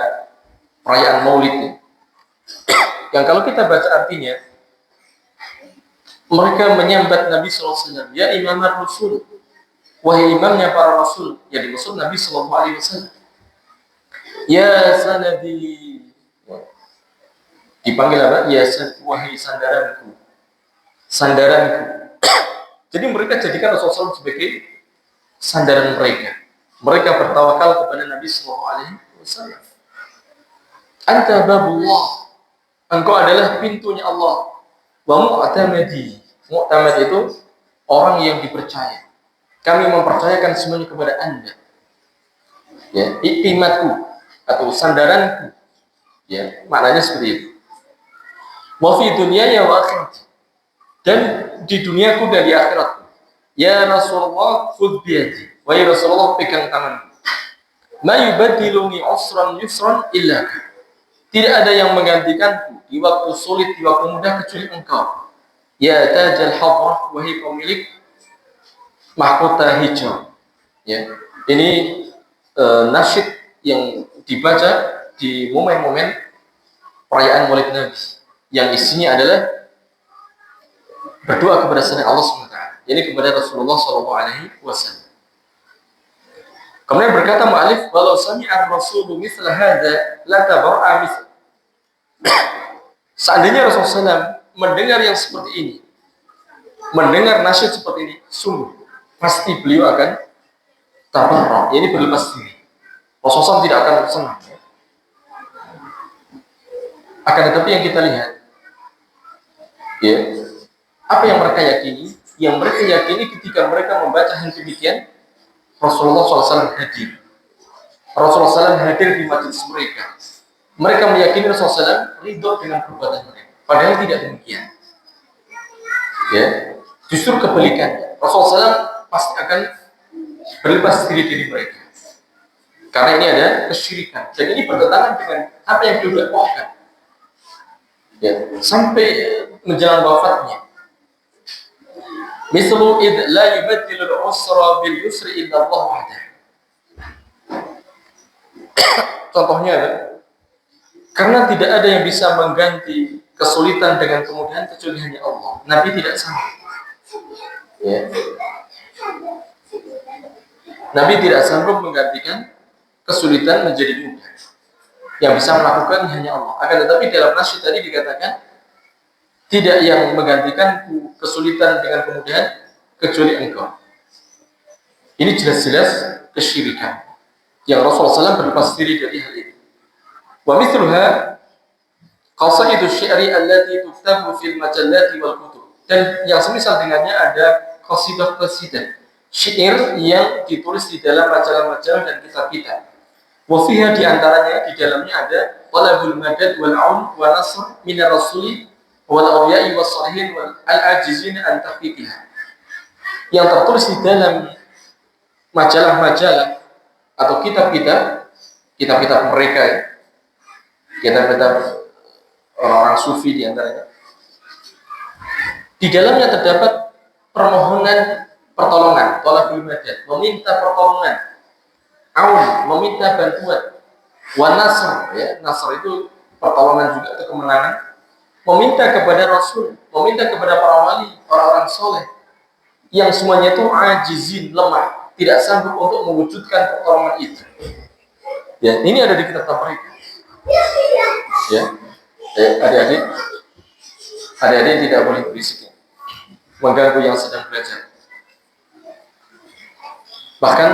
perayaan Maulid, yang kalau kita baca artinya, mereka menyambat Nabi SAW, ya Imam Rasul, wahai imamnya para Rasul, yang dimaksud Nabi SAW. Ya sanadi, dipanggil apa? Ya wahai sandaranku, sandaranku. Jadi mereka jadikan Rasulullah SAW sebagai sandaran mereka. Mereka bertawakal kepada Nabi SAW. Anta babullah, engkau adalah pintunya Allah. Wa mu'tamadi, mu'tamad itu orang yang dipercaya. Kami mempercayakan semuanya kepada Anda. Ya, iktimatku atau sandaranku. Ya, maknanya seperti itu. Wa fi dunyaya wa akhirati, dan di duniaku dan di akhiratku. Ya Rasulullah khudh biyadi, wahai Rasulullah pegang tanganku. Ma yubaddiluni usran yusran illa. Tidak ada yang menggantikanku di waktu sulit, di waktu mudah kecuali engkau. Ya tajal hadrah, wahai pemilik mahkota hijau. Ya. Ini nasyid yang dibaca di momen-momen perayaan Maulid Nabi, yang isinya adalah berdoa kepada selain Allah SWT. ini kepada Rasulullah SAW. Kemudian berkata mu'alif, walau sami'a Rasulullah mithla hadza la tabarra'a mithl. Seandainya Rasulullah SAW mendengar yang seperti ini, mendengar nasyid seperti ini, sungguh pasti beliau akan tabarra', ini berlepas diri. Rasulullah SAW tidak akan senang. Akan tetapi yang kita lihat, ya, apa yang mereka yakini? Yang mereka yakini ketika mereka membaca hal demikian, Rasulullah SAW hadir. Rasulullah SAW hadir di majlis mereka. Mereka meyakini Rasulullah SAW ridho dengan perbuatan mereka. Padahal tidak demikian. Ya, justru kebalikannya. Rasulullah SAW pasti akan berlepas diri dari mereka. Karena ini ada kesyirikan. Dan ini bertentangan dengan apa yang beliau dakwahkan. Ya, sampai menjelang wafatnya. Mislu id la yubaddilu al-usra bil yusri illa Allah wahdah. Contohnya ada, karena tidak ada yang bisa mengganti kesulitan dengan kemudahan kecuali hanya Allah. Nabi tidak sanggup. Ya. Nabi tidak sanggup menggantikan kesulitan menjadi mudah. Yang bisa melakukan hanya Allah. Akan tetapi dalam nasyid tadi dikatakan tidak yang menggantikan kesulitan dengan kemudahan kecuali Engkau. Ini jelas-jelas kesyirikan yang Rasulullah SAW berlepas diri dari hal itu. Wa mithluha qasaidu syi'ri allati tuktabu fil majallati wal kutub. Dan yang semisal dengannya ada qasidah-qasidah syair yang ditulis di dalam majalah-majalah dan kitab-kitab. Wa fiha di antaranya di dalamnya ada talabul madad wal aun wa nasr min ar-rasuli wal awliya'i was salihin wal al-ajizin an tahqiqiha. Yang tertulis di dalam majalah-majalah atau kitab-kitab mereka, ya, kitab-kitab orang-orang sufi di antaranya. Di dalamnya terdapat permohonan pertolongan, talabul madad, meminta pertolongan, aun, meminta bantuan, wa nasr, ya, nasr itu pertolongan juga atau kemenangan, meminta kepada Rasul, meminta kepada para wali, orang-orang soleh, yang semuanya itu ajizin, lemah, tidak sanggup untuk mewujudkan pertolongan itu. Ya, ini ada di kitab mereka. Ya, adik-adik tidak boleh berisik, mengganggu yang sedang belajar. Bahkan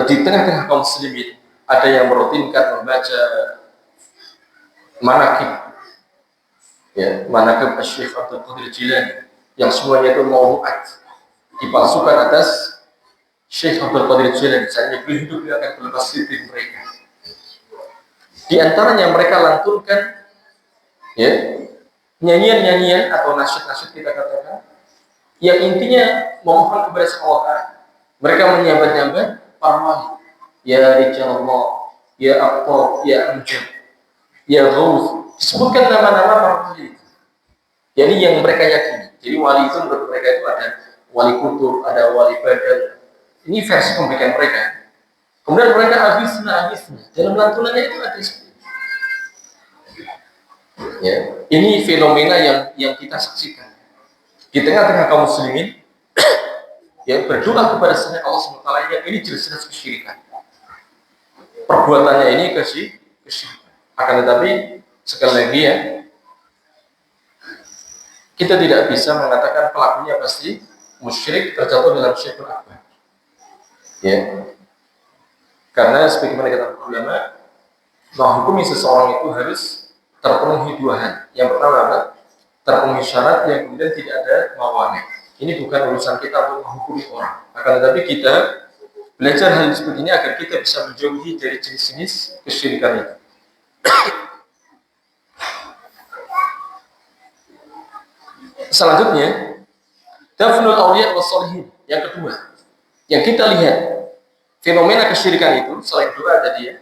di tengah-tengah kaum muslimin ada yang merutinkan membaca manaqib, ya, manaqib Syekh Abdul Qadir Jilani yang semuanya itu mau'at dipalsukan atas Syekh Abdul Qadir Jilani. Saatnya beliau hidup dia akan berlepas diri mereka. Di antaranya mereka lantunkan, ya, nyanyian-nyanyian atau nasyid-nasyid kita katakan yang intinya memohon kepada Allah. Mereka menyambat-nyambat para wali, ya Rijalullah, ya Aqtab, ya Amjad, ya Ghaus, disebutkan nama-nama para wali. Jadi yang mereka yakini. Jadi wali itu menurut mereka itu ada wali kutub, ada wali badal. Ini versi pembicaraan mereka. Kemudian mereka habisnya. Dalam lantunannya itu ada seperti itu. Ya, ini fenomena yang kita saksikan di tengah-tengah kaum muslimin yang berdoa kepada selain Allah SWT, yang ini jelas-jelas kesyirikan. Perbuatannya ini kesyirikan. Akan tetapi sekali lagi, ya, kita tidak bisa mengatakan pelakunya pasti musyrik terjatuh dalam syirkul akbar. Ya. Karena sebagaimana kata ulama, menghukumi seseorang itu harus terpenuhi dua hal. Yang pertama apa? Terpenuhi syarat, yang kemudian tidak ada mawani. Ini bukan urusan kita untuk menghukumi orang. Akan tetapi kita belajar hal seperti ini agar kita bisa menjauhi dari jenis-jenis kesyirikan itu. Selanjutnya, dafnul awliya was sholihin. Yang kedua, yang kita lihat fenomena kesyirikan itu selain doa tadi, ya,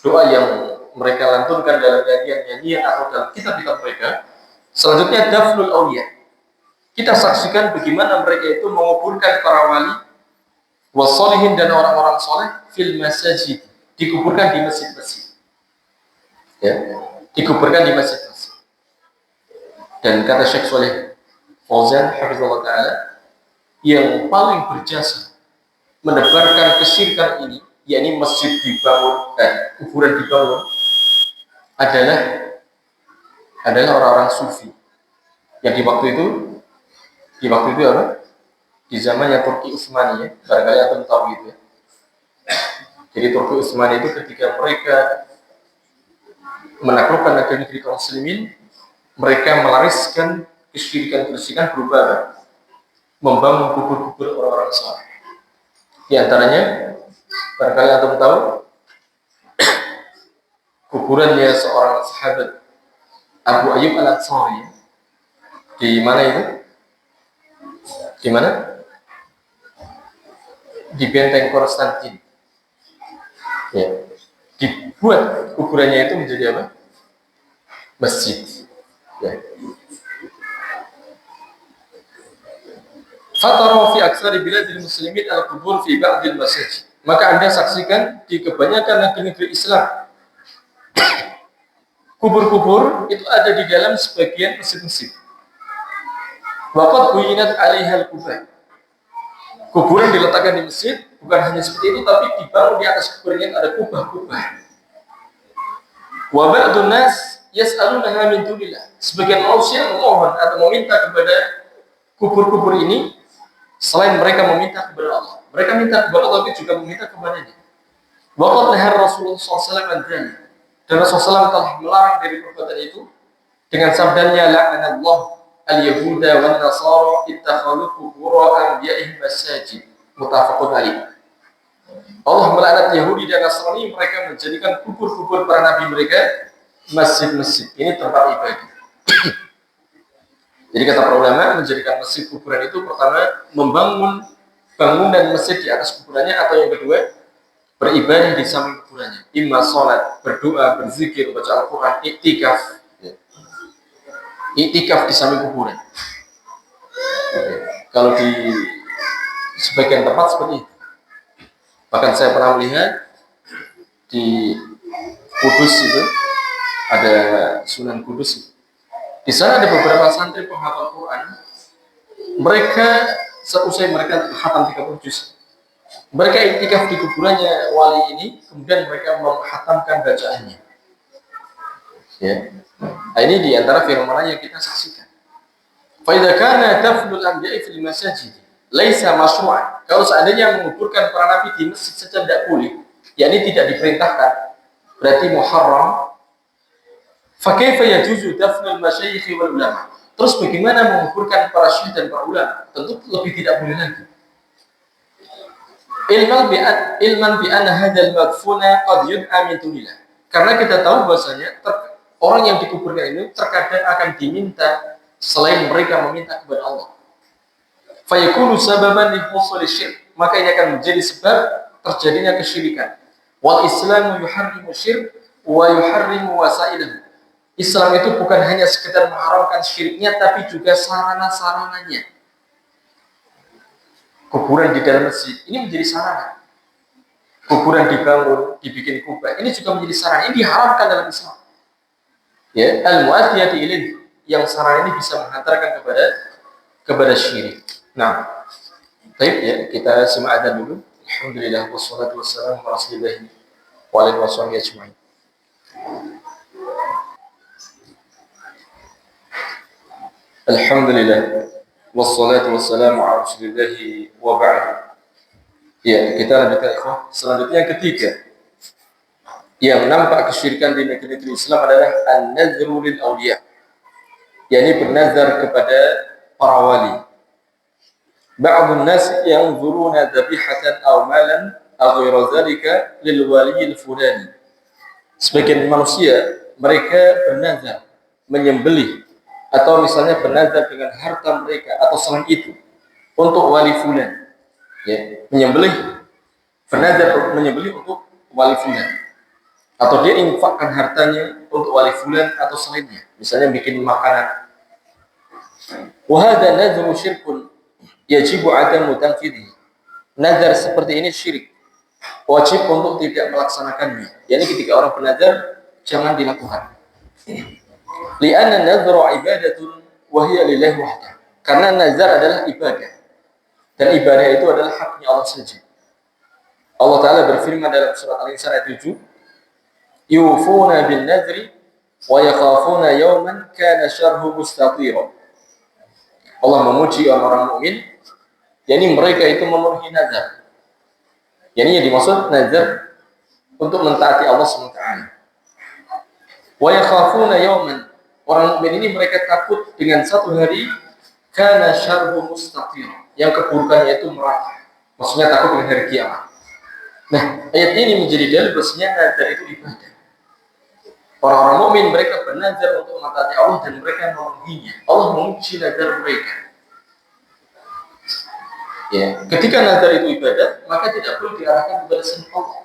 doa yang mereka lantunkan dalam nyanyian-nyanyian atau dalam kitab-kitab mereka. Selanjutnya dafnul awliya. Kita saksikan bagaimana mereka itu menguburkan para wali was sholihin dan orang-orang soleh fil masajid, dikuburkan di masjid-masjid. Ya, dikuburkan di masjid-masjid. Dan kata Syekh Soleh Fauzan hafizallahu taala, yang paling berjasa menebarkan kesyirikan ini, yakni masjid dibangun, kuburan dibangun, adalah orang-orang sufi yang di waktu itu apa? Di zamannya Turki Utsmani, ya, barangkali antum tahu gitu ya. Jadi Turki Utsmani itu ketika mereka menaklukkan negeri kaum muslimin, mereka melariskan kesyirikan berupa apa? Membangun kubur-kubur orang-orang saleh. Di antaranya, barangkali antum tahu, kuburannya seorang sahabat Abu Ayyub Al-Ansari. Di mana itu? Di mana? Di benteng Konstantin. Ya. Dibuat kuburannya itu menjadi apa? Masjid. Ya. Fatara fi aksari biladil muslimin al-qubur fi ba'dil masjid. Maka Anda saksikan di kebanyakan negeri-negeri Islam, kubur-kubur itu ada di dalam sebagian masjid-masjid. Waqad buyinat 'alaihal qubur. Kuburan diletakkan di masjid, bukan hanya seperti itu, tapi dibangun di atas kuburannya ada kubah-kubah. Wa ba'dun nas yas'alunaha min dunillah. Sebagian manusia memohon atau meminta kepada kubur-kubur ini selain mereka meminta kepada Allah. Mereka minta kepada Allah, tapi juga meminta kepadanya. Waqad nahar Rasulullah SAW dan Rasulullah SAW telah melarang dari perbuatan itu dengan sabdanya, la'anallah al-yahuda wan nasara ittakhadhu qubur anbiya'ihim masajid. Muttafaqun alaih. Allah melaknat Yahudi dan Nasrani, mereka menjadikan kubur-kubur para nabi mereka masjid-masjid. Ini tempat ibadah. Jadi kata para ulama, menjadikan masjid kuburan itu pertama membangun bangunan masjid di atas kuburannya, atau yang kedua beribadah di samping kuburannya. Imma sholat, berdoa, berzikir, baca Al-Quran, iktikaf. Iktikaf di samping kuburan. Kalau di sebagian tempat seperti itu. Bahkan saya pernah melihat di Kudus itu, ada Sunan Kudus itu. Di sana ada beberapa santri penghafal Quran. Mereka seusai mereka khatam 30 juz, mereka iktikaf di kuburannya wali ini, kemudian mereka menghatamkan bacaannya. Ya. Nah, ini diantara fenomena yang kita saksikan. Fa idza kana dafnul anbiya'i fil masajid laisa masyru'an. Kalau seandainya menguburkan para nabi di masjid saja tidak boleh, yakni tidak diperintahkan, berarti muharram. Fa kaifa yajuzu dafnul masyayikh wal ulama? Terus bagaimana menguburkan para syekh dan para ulama? Tentu lebih tidak boleh lagi. Ilman bi anna hadzal madfuna qad yud'a min dunillah. Karena kita tahu bahwasanya orang yang dikuburkan ini terkadang akan diminta selain mereka meminta kepada Allah. Fayakunu sababan li husuli syirk. Maka ini akan menjadi sebab terjadinya kesyirikan. Wal Islamu yuharrimu syirk wa yuharrimu wasailahu. Islam itu bukan hanya sekedar mengharamkan syiriknya, tapi juga sarana-sarananya. Kuburan di dalam masjid ini menjadi sarana. Kuburan dibangun, dibikin kubah, ini juga menjadi sarana. Ini diharamkan dalam Islam. Ya, al-mu'addiyati ilaih, yang sarana ini bisa menghantarkan kepada syirik. Nah, baik ya, kita simak adzan dulu. Alhamdulillah wassalatu wassalamu ala rasulillah wa alihi washabihi ajmain. Alhamdulillah wassalatu wassalamu ala rasulillah wa ba'd. Ya, kita lanjutkan ikhwah. Selanjutnya yang ketiga, yang nampak kesyirikan di negeri Islam adalah an-nadhru lil awliya, yakni bernazar kepada para wali. Ba'dun nas yanzuruna dhabihatan aw malan aw ghayra dhalika lil waliyil fulani. Sebagian manusia mereka bernazar menyembelih atau misalnya bernazar dengan harta mereka atau selain itu untuk wali fulan. Ya, bernazar menyembelih untuk wali fulan, atau dia infakkan hartanya untuk wali fulan atau selainnya, misalnya bikin makanan. Wa hadza nadhru syirkun yajibu adamu tanfidhi. Nazar seperti ini syirik, wajib untuk tidak melaksanakannya. Yani ketika orang bernazar jangan dilakukan. Li'anna nadhru ibadatun wa hiya lillahi wahdah. Karena nazar adalah ibadah. Dan ibadah itu adalah haknya Allah saja. Allah Ta'ala berfirman dalam surat Al-Insan ayat 7, yufuna bin nadri wa yakhafuna yawman kana syarhu mustatira. Allah memuji orang-orang mukmin, yakni mereka itu memenuhi nazar. Yakni yang dimaksud nazar untuk mentaati Allah SWT. Wa yakhafuna yawman, orang mukmin ini mereka takut dengan satu hari kana syarhu mustatira, yang keburukannya itu merata. Maksudnya takut dengan hari kiamat. Nah, ayat ini menjadi dalil bahwasanya nazar itu ibadah. Orang-orang mukmin mereka bernazar untuk mentaati Allah dan mereka memenuhinya. Allah memuji nazar mereka. Ya, ketika nazar itu ibadah, maka tidak perlu diarahkan kepada selain Allah.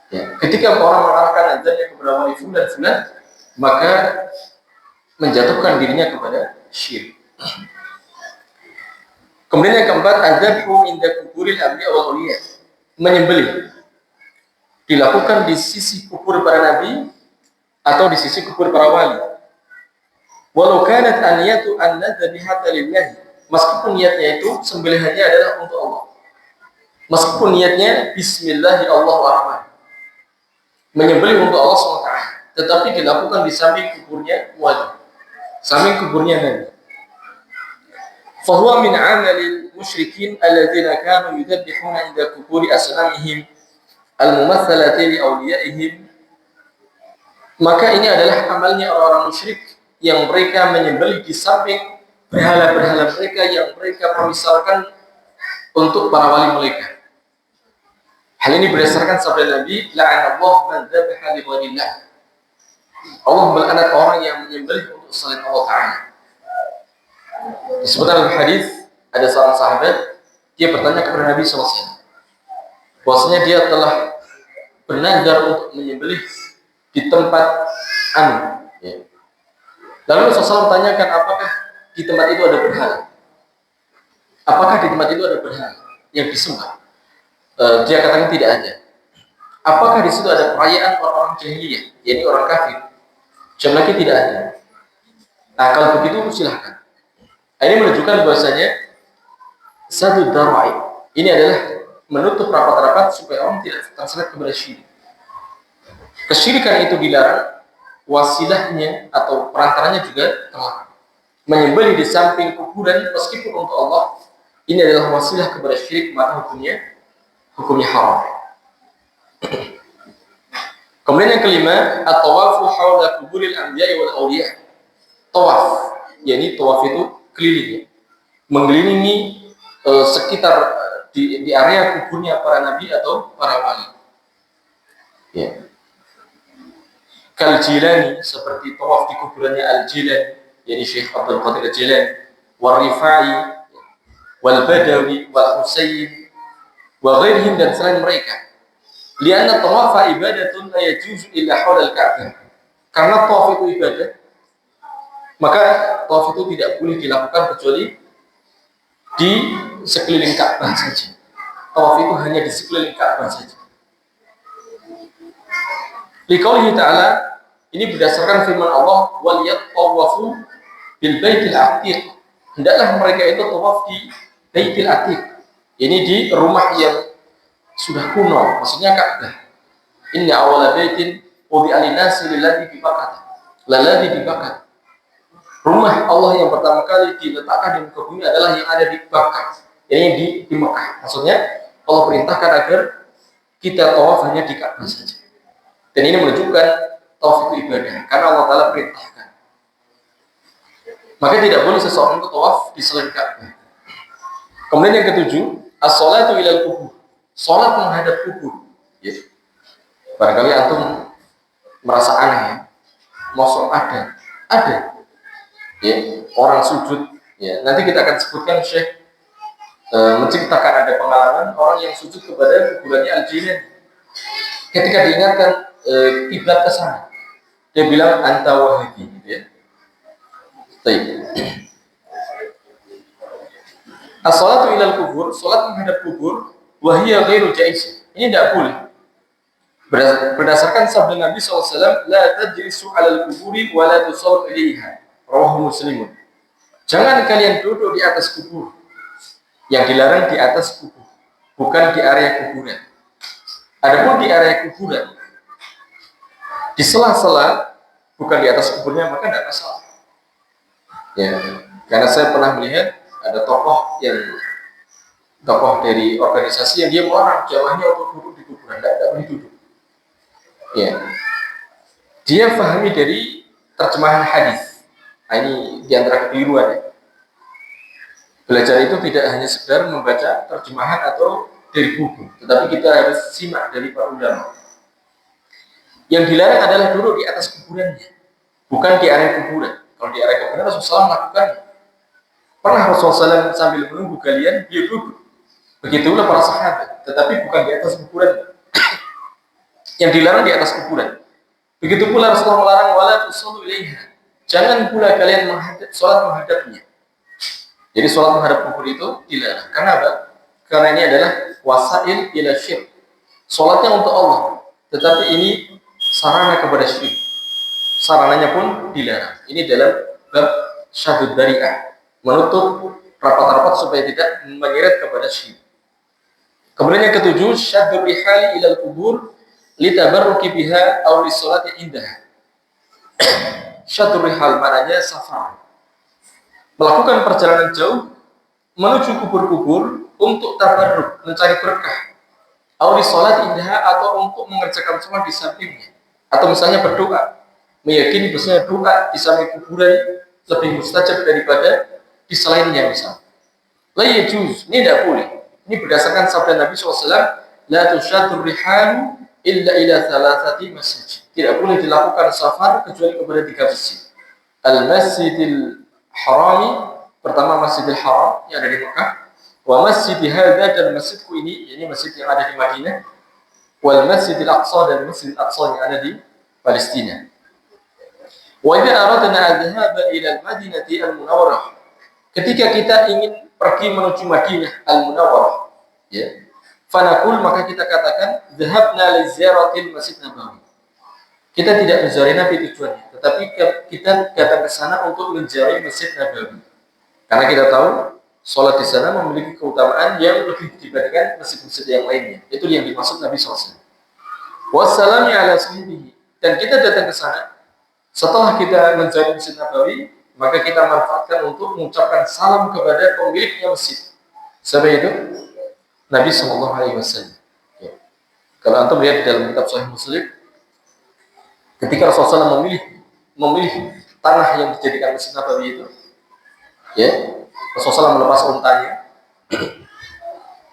Ya, ketika orang mengarahkan nazarnya kepada wali fulan, maka menjatuhkan dirinya kepada syirik. Kemudian yang keempat, azabhu inda kuburil anbiya wal auliya. Menyembelih dilakukan di sisi kubur para nabi atau di sisi kubur para wali. Walau kanat aniyatu an nadhabihata lillahi, meskipun niatnya itu sembelihannya adalah untuk Allah. Meskipun niatnya bismillahi Allahu akbar, menyembelih untuk Allah SWT, tetapi dilakukan di samping kuburnya wali, samping kuburnya nabi. Fahuwa min amalil musyrikin alladzina kanu yudhabbihuna inda kuburi asnamihim al-mumatsalati li awliyaihim. Maka ini adalah amalnya orang-orang musyrik yang mereka menyembelih di samping berhala-berhala mereka yang mereka permisalkan untuk para wali mereka. Hal ini berdasarkan sabda Nabi, la'anallahu man dzabaha li ghairillah. Allah melaknat orang yang menyembelih untuk selain Allah Ta'ala. Disebutkan dalam hadis, ada seorang sahabat, dia bertanya kepada Nabi SAW, bahwasanya dia telah bernazar untuk menyembelih di tempat anu. Ya. Lalu Rasulullah tanyakan, apakah di tempat itu ada berhala? Apakah di tempat itu ada berhala yang disembah? Dia katakan tidak ada. Apakah di situ ada perayaan orang-orang jahiliyah, yakni orang kafir? Jam lagi tidak ada. Nah, kalau begitu silahkan. Ini menunjukkan bahwasanya satu darai ini adalah menutup rapat-rapat supaya orang tidak terseret kepada syirik. Kesyirikan itu dilarang, wasilahnya atau perantaranya juga terlarang. Menyembelih di samping kuburan meskipun untuk Allah, ini adalah wasilah kepada syirik, maka hukumnya haram. Kemudian yang kelima, at-tawafu haula kuburil anbiya'i wal awliya. Tawaf, yakni tawaf itu keliling, mengelilingi sekitar di area kuburnya para nabi atau para wali. Ya. Kal-Jilani, seperti tawaf di kuburannya Al-Jilani, yakni Syekh Abdul Qadir Al-Jilani, wal-Rifai, wal-Badawi, wal-Husayn, wa ghairihim, dan selain mereka. Lianna tawafa ibadatun la yajuzu illa haula al-Ka'bah. Karena tawaf itu ibadah, maka tawaf itu tidak boleh dilakukan kecuali di sekeliling Ka'bah saja. Tawaf itu hanya di sekeliling Ka'bah saja. Liqaulihi ta'ala, ini berdasarkan firman Allah, wal yatawafu bil baitil atiq. Hendaklah mereka itu tawaf di baitil atiq. Ini di rumah yang sudah kuno, maksudnya Ka'bah. Inna awwala baitin wudi'a lin-nasi lillazi bi Bakkah. Lalladzi bi Bakkah. Rumah Allah yang pertama kali diletakkan di muka bumi adalah yang ada di Bakkah, yakni di Mekah. Maksudnya Allah perintahkan agar kita tawaf hanya di Ka'bah saja. Dan ini menunjukkan tawaf itu ibadah, karena Allah Ta'ala perintahkan. Maka tidak boleh seseorang itu tawaf di selain Ka'bah. Kemudian yang ketujuh, as-sholatu ilal kubur. Sholat menghadap kubur. Ya. Barangkali antum merasa aneh ya. Mosok ada. Ya, orang sujud. Ya. Nanti kita akan sebutkan Syekh menceritakan ada pengalaman orang yang sujud kepada kuburannya Al-Jilani. Ketika diingatkan kiblat ke sana, dia bilang anta wahabi, ya. Baik. As-shalatu ilal kubur, salat menghadap kubur, wa hiya ghairu jaiz. Ini tidak boleh. Berdasarkan sabda Nabi SAW, la tajlisu 'alal kuburi wa la tusallu ilaiha. Rawahu Muslim. Jangan kalian duduk di atas kubur. Yang dilarang di atas kubur, bukan di area kuburan. Adapun di area kuburan, di sela-sela, bukan di atas kuburnya, maka tidak masalah. Ya, karena saya pernah melihat ada tokoh dari organisasi yang dia melarang jamaahnya untuk duduk di kuburan, tidak boleh duduk. Ya, dia pahami dari terjemahan hadis. Nah, ini diantara kekeliruan ya. Belajar itu tidak hanya sekedar membaca terjemahan atau dari buku, tetapi kita harus simak dari para ulama. Yang dilarang adalah duduk di atas kuburannya, bukan di area kuburan. Kalau di area kuburan Rasulullah SAW melakukannya. Pernah Rasulullah SAW sambil menunggu kalian, dia duduk. Begitulah para sahabat, tetapi bukan di atas kuburan. Yang dilarang di atas kuburan. Begitu pula Rasulullah melarang wala tusallu ilaiha. Jangan pula kalian sholat menghadapnya. Jadi sholat menghadap kubur itu dilarang. Karena apa? Karena ini adalah wasail ila syirk. Sholatnya untuk Allah, tetapi ini sarana kepada syirik. Sarananya pun dilarang. Ini dalam bab syadud dari'ah, menutup rapat-rapat supaya tidak menyeret kepada syirik. Kemudian yang ketujuh, syadur rihali ilal kubur litabarruki biha aw lisolati indaha. Syadur rihal maknanya safar, melakukan perjalanan jauh menuju kubur-kubur untuk tabarruk, mencari berkah, aw lisolati indaha, atau untuk mengerjakan sholat di sampingnya, atau misalnya berdoa, meyakini bahwasanya doa di samping kuburan lebih mustajab daripada di selainnya misalnya. La yajuz, ini tidak boleh. Ini berdasarkan sabda Nabi SAW, la tusyaddur rihalu illa ila thalathati masjid. Tidak boleh dilakukan safar kecuali kepada 3 masjid. Al-Masjidil Harami, pertama Masjidil Haram yang ada di Mekah, wa Masjid hadza, dan masjidku ini masjid yang ada di Madinah, wal Masjidil Aqsa, dan Masjidil Aqsa yang ada di Palestina. Wa idza aradna adhhaba ila al-Madinati al-Munawwarah, ketika kita ingin pergi menuju Madinah al-Munawwarah, ya, fanaqul, maka kita katakan dhahabna li ziyaratil Masjid Nabawi. Kita tidak menziarahi Nabi tujuannya, tetapi kita datang ke sana untuk menziarahi Masjid Nabawi. Karena kita tahu sholat di sana memiliki keutamaan yang lebih dibandingkan masjid-masjid yang lainnya. Itu yang dimaksud Nabi SAW. Wassalamu ala sahibihi, dan kita datang ke sana setelah kita menziarahi Masjid Nabawi, maka kita manfaatkan untuk mengucapkan salam kepada pemiliknya masjid. Siapa itu? Nabi SAW. Ya. Kalau antum lihat di dalam kitab Sahih Muslim, ketika Rasulullah memilih tanah yang dijadikan Masjid Nabawi itu, ya, Rasulullah melepas untanya,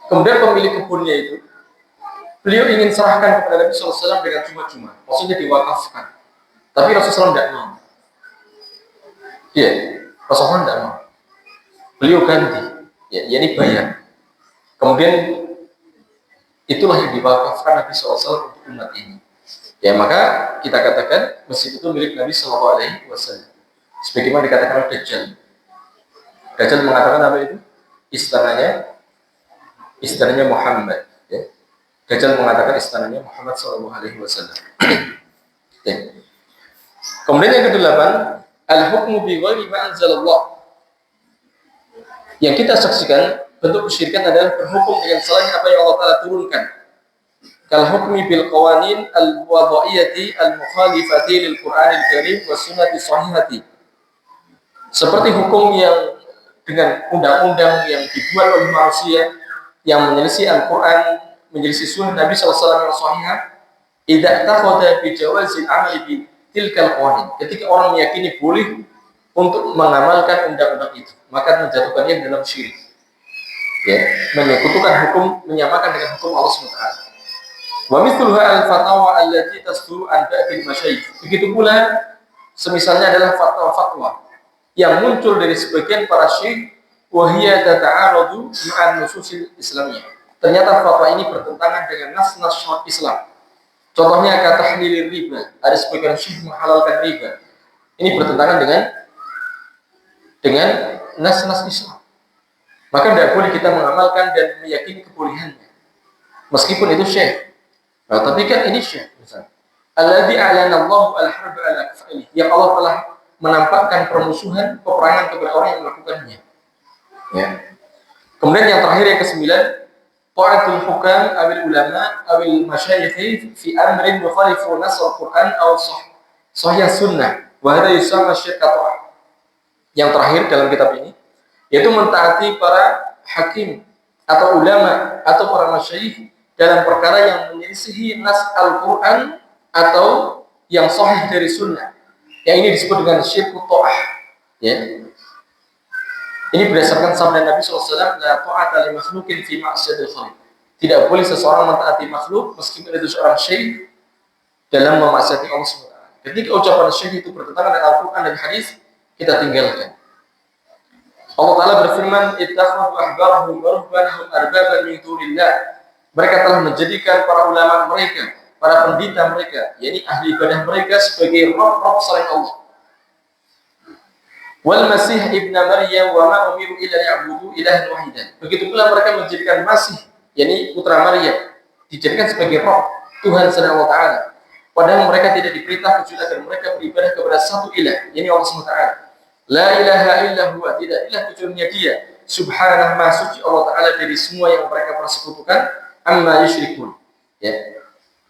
kemudian pemilik kebunnya itu, beliau ingin serahkan kepada Nabi SAW dengan cuma-cuma, maksudnya diwakafkan. Tapi Rasulullah tidak mau. Ya, Rasulullah tidak mau. Beliau ganti, ya, ini bayar. Kemudian itulah yang diwakafkan Nabi SAW untuk umat ini. Ya, maka kita katakan masjid itu milik Nabi SAW. Sebagaimana dikatakan oleh Dajjal. Dajjal mengatakan apa itu? Istananya Muhammad. Ya. Dajjal mengatakan istananya Muhammad SAW. Ya. Kemudian yang ke-8, al-hukmu bi ghairi ma anzalallah. Yang kita saksikan bentuk kesyirikan adalah berhukum dengan selain apa yang Allah Ta'ala turunkan. Kal hukmi bil qawanin al-wada'iyati al-mukhalifati lil Qur'anil Karim wa sunnati sahihati. Seperti hukum yang dengan undang-undang yang dibuat oleh manusia yang menyelisih Al-Qur'an, menyelisih sunnah Nabi SAW yang sahihah, idza takhadha bi jawazil amali bi tilkal qawanin. Ketika orang meyakini boleh untuk mengamalkan undang-undang itu, maka menjatuhkannya dalam syirik. Ya, menyekutukan hukum, menyamakan dengan hukum Allah SWT. Wa mithluha al-fatawa allati tasduru an ba'dil masyayikh. Begitu pula semisalnya adalah fatwa-fatwa yang muncul dari sebagian para syekh, wa hiya tata'aradu ma'an nususil islamiyah. Ternyata fatwa ini bertentangan dengan nas-nas Islam. Contohnya kata tahlilir riba, ada sebagian syekh menghalalkan riba. Ini bertentangan dengan nas-nas Islam. Maka tidak boleh kita mengamalkan dan meyakini kebolehannya. Meskipun itu syekh. Nah, tapi kan ini syekh misalnya. Alladzi a'lana Allahu al-harba ala kafa'ili. Yang Allah telah menampakkan permusuhan, peperangan kepada orang yang melakukannya. Ya. Kemudian yang terakhir yang kesembilan, ta'atul hukam awil ulama awil masyayikh fi amrin yukhalifu nas al-Qur'an aw sahih sunnah wa hadha yusamma syirk ta'ah. Yang terakhir dalam kitab ini yaitu mentaati para hakim atau ulama atau para masyayikh dalam perkara yang menyelisihi nas Al-Qur'an atau yang sahih dari sunnah. Yang ini disebut dengan syirk ta'ah. Ya. Ini berdasarkan sabda Nabi SAW, la ta'ata li makhlukin fi ma'siyatil khaliq. Tidak boleh seseorang mentaati makhluk meskipun itu seorang syekh dalam memaksiati Allah SWT. Ketika ucapan syekh itu bertentangan dengan Al-Quran dan hadis, kita tinggalkan. Allah Ta'ala berfirman, ittakhadhu ahbarahum wa ruhbanahum arbaban min dunillah. Mereka telah menjadikan para ulama mereka, para pendeta mereka, yakni ahli ibadah mereka sebagai roh-roh selain Allah. Wal Masih ibn Maryam wa ma umiru illa liya'budu ilahan wahidan. Begitu pula mereka menjadikan Masih, yakni putra Maryam, dijadikan sebagai roh Tuhan Subhanahu wa taala. Padahal mereka tidak diperintah kecuali agar mereka beribadah kepada satu ilah, yakni Allah Subhanahu wa taala. La ilaha illa huwa, tidak ilah kecuali Dia. Subhanahu ma suci Allah taala dari semua yang mereka persekutukan, amma yusyrikun. Ya.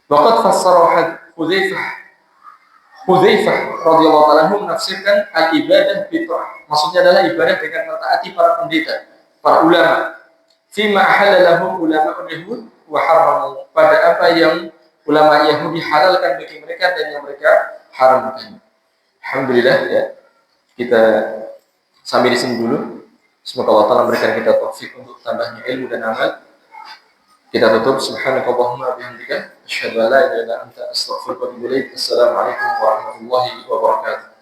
Waqad fassara Hudzaifah radhiyallahu ta'ala menafsirkan al-ibadah bitrah. Maksudnya adalah ibadah dengan mentaati para pendeta, para ulama. Fima ahalla lahum ulama'ul yahud wa haramu. Pada apa yang ulama Yahudi halalkan bagi mereka dan yang mereka haramkan. Alhamdulillah ya. Kita sampai di sini dulu. Semoga Allah Ta'ala memberikan kita taufik untuk tambahnya ilmu dan amal. Kita tutup. Subhanakallahumma bihamdika asyhadu an la ilaha illa anta astaghfiruka wa atubu ilaik. Assalamualaikum warahmatullahi wabarakatuh.